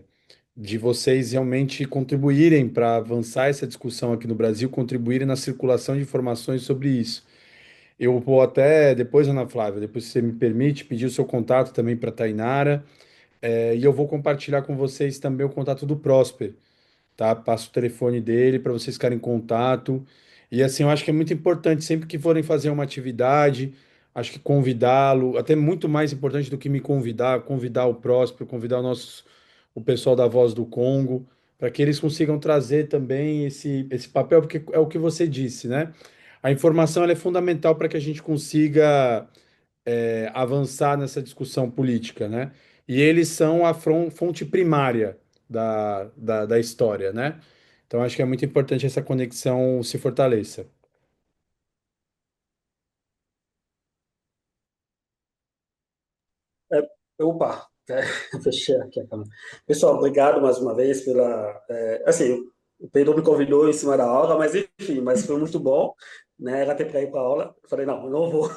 de vocês realmente contribuírem para avançar essa discussão aqui no Brasil, contribuírem na circulação de informações sobre isso. Eu vou até depois, Ana Flávia, depois se você me permite, pedir o seu contato também para a Tainara, e eu vou compartilhar com vocês também o contato do Prosper, tá? Passo o telefone dele para vocês ficarem em contato. E assim, eu acho que é muito importante, sempre que forem fazer uma atividade, acho que convidá-lo, até muito mais importante do que me convidar, convidar o Próspero, convidar o pessoal da Voz do Congo, para que eles consigam trazer também esse papel, porque é o que você disse, né? A informação ela é fundamental para que a gente consiga avançar nessa discussão política, né? E eles são a fonte primária da história, né? Então, acho que é muito importante essa conexão se fortaleça. É, opa, fechei aqui a câmera. Pessoal, obrigado mais uma vez pela. Assim, o Pedro me convidou em cima da hora, mas enfim, mas foi muito bom, né? Era até para ir para a aula. Eu falei, não, eu não vou.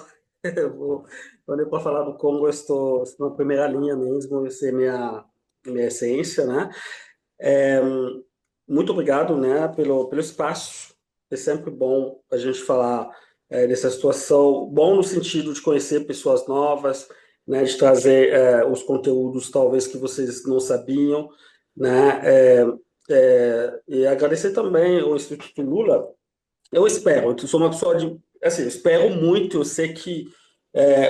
Eu vou. Quando eu para falar do Congo, eu estou na primeira linha mesmo, essa é minha essência, né? É, muito obrigado, né, pelo espaço. É sempre bom a gente falar dessa situação, bom no sentido de conhecer pessoas novas, né, de trazer os conteúdos talvez que vocês não sabiam, né, e agradecer também ao Instituto Lula. Eu espero, eu sou uma pessoa de, assim, eu espero muito, eu sei que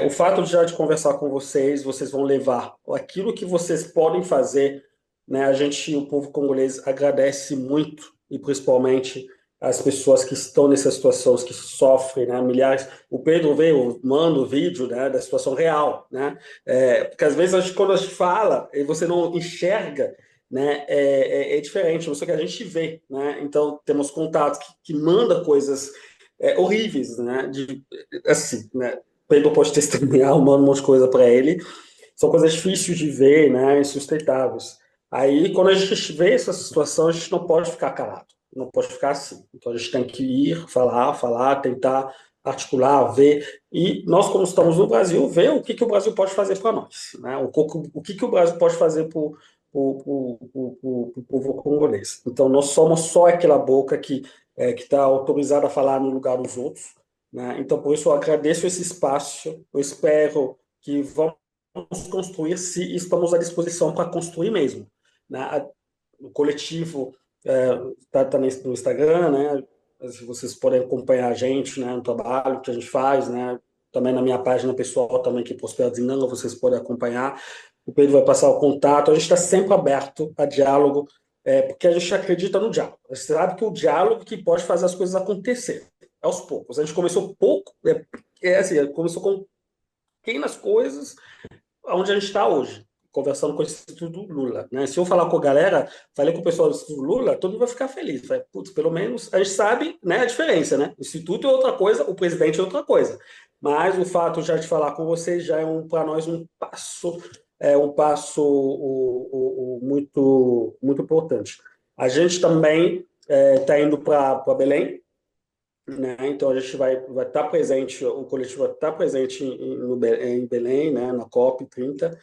o fato de já de conversar com vocês, vocês vão levar aquilo que vocês podem fazer, né? A gente, o povo congolês agradece muito, e principalmente as pessoas que estão nessas situações, que sofrem, né? Milhares. O Pedro veio, manda o vídeo, né, da situação real, né? Porque às vezes quando a gente fala e você não enxerga, né, é diferente, isso que a gente vê, né? Então temos contatos que manda coisas horríveis, né? Assim, né? Pedro pode testemunhar, manda um monte de coisa para ele, são coisas difíceis de ver, né? Insustentáveis. Aí, quando a gente vê essa situação, a gente não pode ficar calado, não pode ficar assim. Então a gente tem que ir, falar, tentar articular, ver. E nós, como estamos no Brasil, ver o que o Brasil pode fazer para nós, né? O que o Brasil pode fazer para o povo congolês. Então, nós somos só aquela boca que está autorizada a falar no lugar dos outros, né? Então, por isso, eu agradeço esse espaço, eu espero que vamos construir se estamos à disposição para construir mesmo, né? O coletivo tá no Instagram, né? Vocês podem acompanhar a gente, né, no trabalho que a gente faz, né? Também na minha página pessoal também que Prospera Zinanga, vocês podem acompanhar. O Pedro vai passar o contato. A gente está sempre aberto a diálogo, porque a gente acredita no diálogo. A gente sabe que o diálogo que pode fazer as coisas acontecer aos poucos. A gente começou pouco, assim, começou com pequenas coisas, onde a gente está hoje, conversando com o Instituto Lula, né? Se eu falar com a galera, falei com o pessoal do Instituto Lula, todo mundo vai ficar feliz. Falei, putz, pelo menos a gente sabe, né, a diferença, né? O Instituto é outra coisa, o presidente é outra coisa. Mas o fato já de falar com vocês já é para nós um passo muito, muito importante. A gente também está indo para Belém, né? Então a gente vai estar presente, o coletivo vai estar presente em Belém, né, na COP30.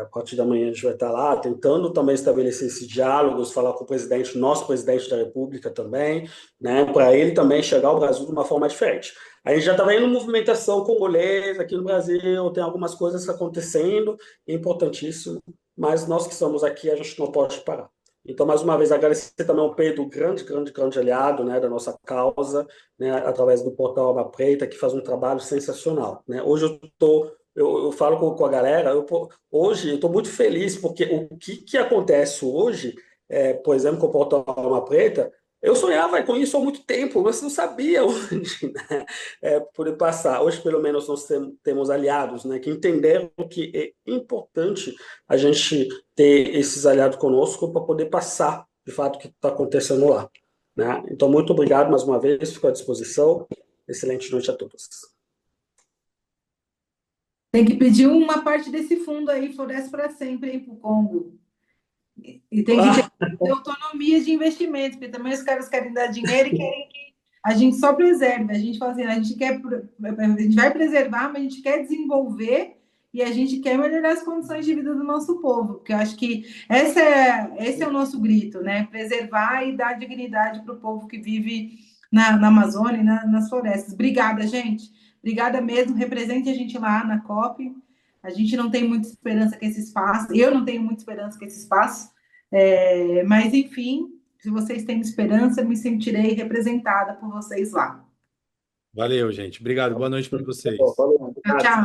A partir da manhã a gente vai estar lá tentando também estabelecer esses diálogos, falar com o presidente, nosso presidente da República também, né, para ele também chegar ao Brasil de uma forma diferente. A gente já está vendo movimentação congolesa aqui no Brasil, tem algumas coisas acontecendo, é importantíssimo, mas nós que estamos aqui, a gente não pode parar. Então, mais uma vez, agradecer também ao Pedro, grande, grande, grande aliado, né, da nossa causa, né, através do Portal Alma Preta, que faz um trabalho sensacional, né? Hoje eu falo com a galera, hoje eu estou muito feliz, porque o que acontece hoje, por exemplo, com o Portal Alma Preta, eu sonhava com isso há muito tempo, mas não sabia onde, né, poder passar. Hoje, pelo menos, nós temos aliados, né, que entenderam que é importante a gente ter esses aliados conosco para poder passar, de fato, o que está acontecendo lá, né? Então, muito obrigado mais uma vez, fico à disposição. Excelente noite a todos. Tem que pedir uma parte desse fundo aí, Floresce para sempre, hein, para o Congo. E tem que ter autonomia de investimento, porque também os caras querem dar dinheiro e querem que a gente só preserve. A gente fala assim, a gente vai preservar, mas a gente quer desenvolver e a gente quer melhorar as condições de vida do nosso povo, porque eu acho que esse é o nosso grito, né? Preservar e dar dignidade para o povo que vive na Amazônia e nas florestas. Obrigada, gente. Obrigada mesmo. Represente a gente lá na COP. A gente não tem muita esperança que esse espaço, eu não tenho muita esperança que esse espaço, mas enfim, se vocês têm esperança, me sentirei representada por vocês lá. Valeu, gente. Obrigado. Boa noite para vocês. Valeu. Tchau, tchau.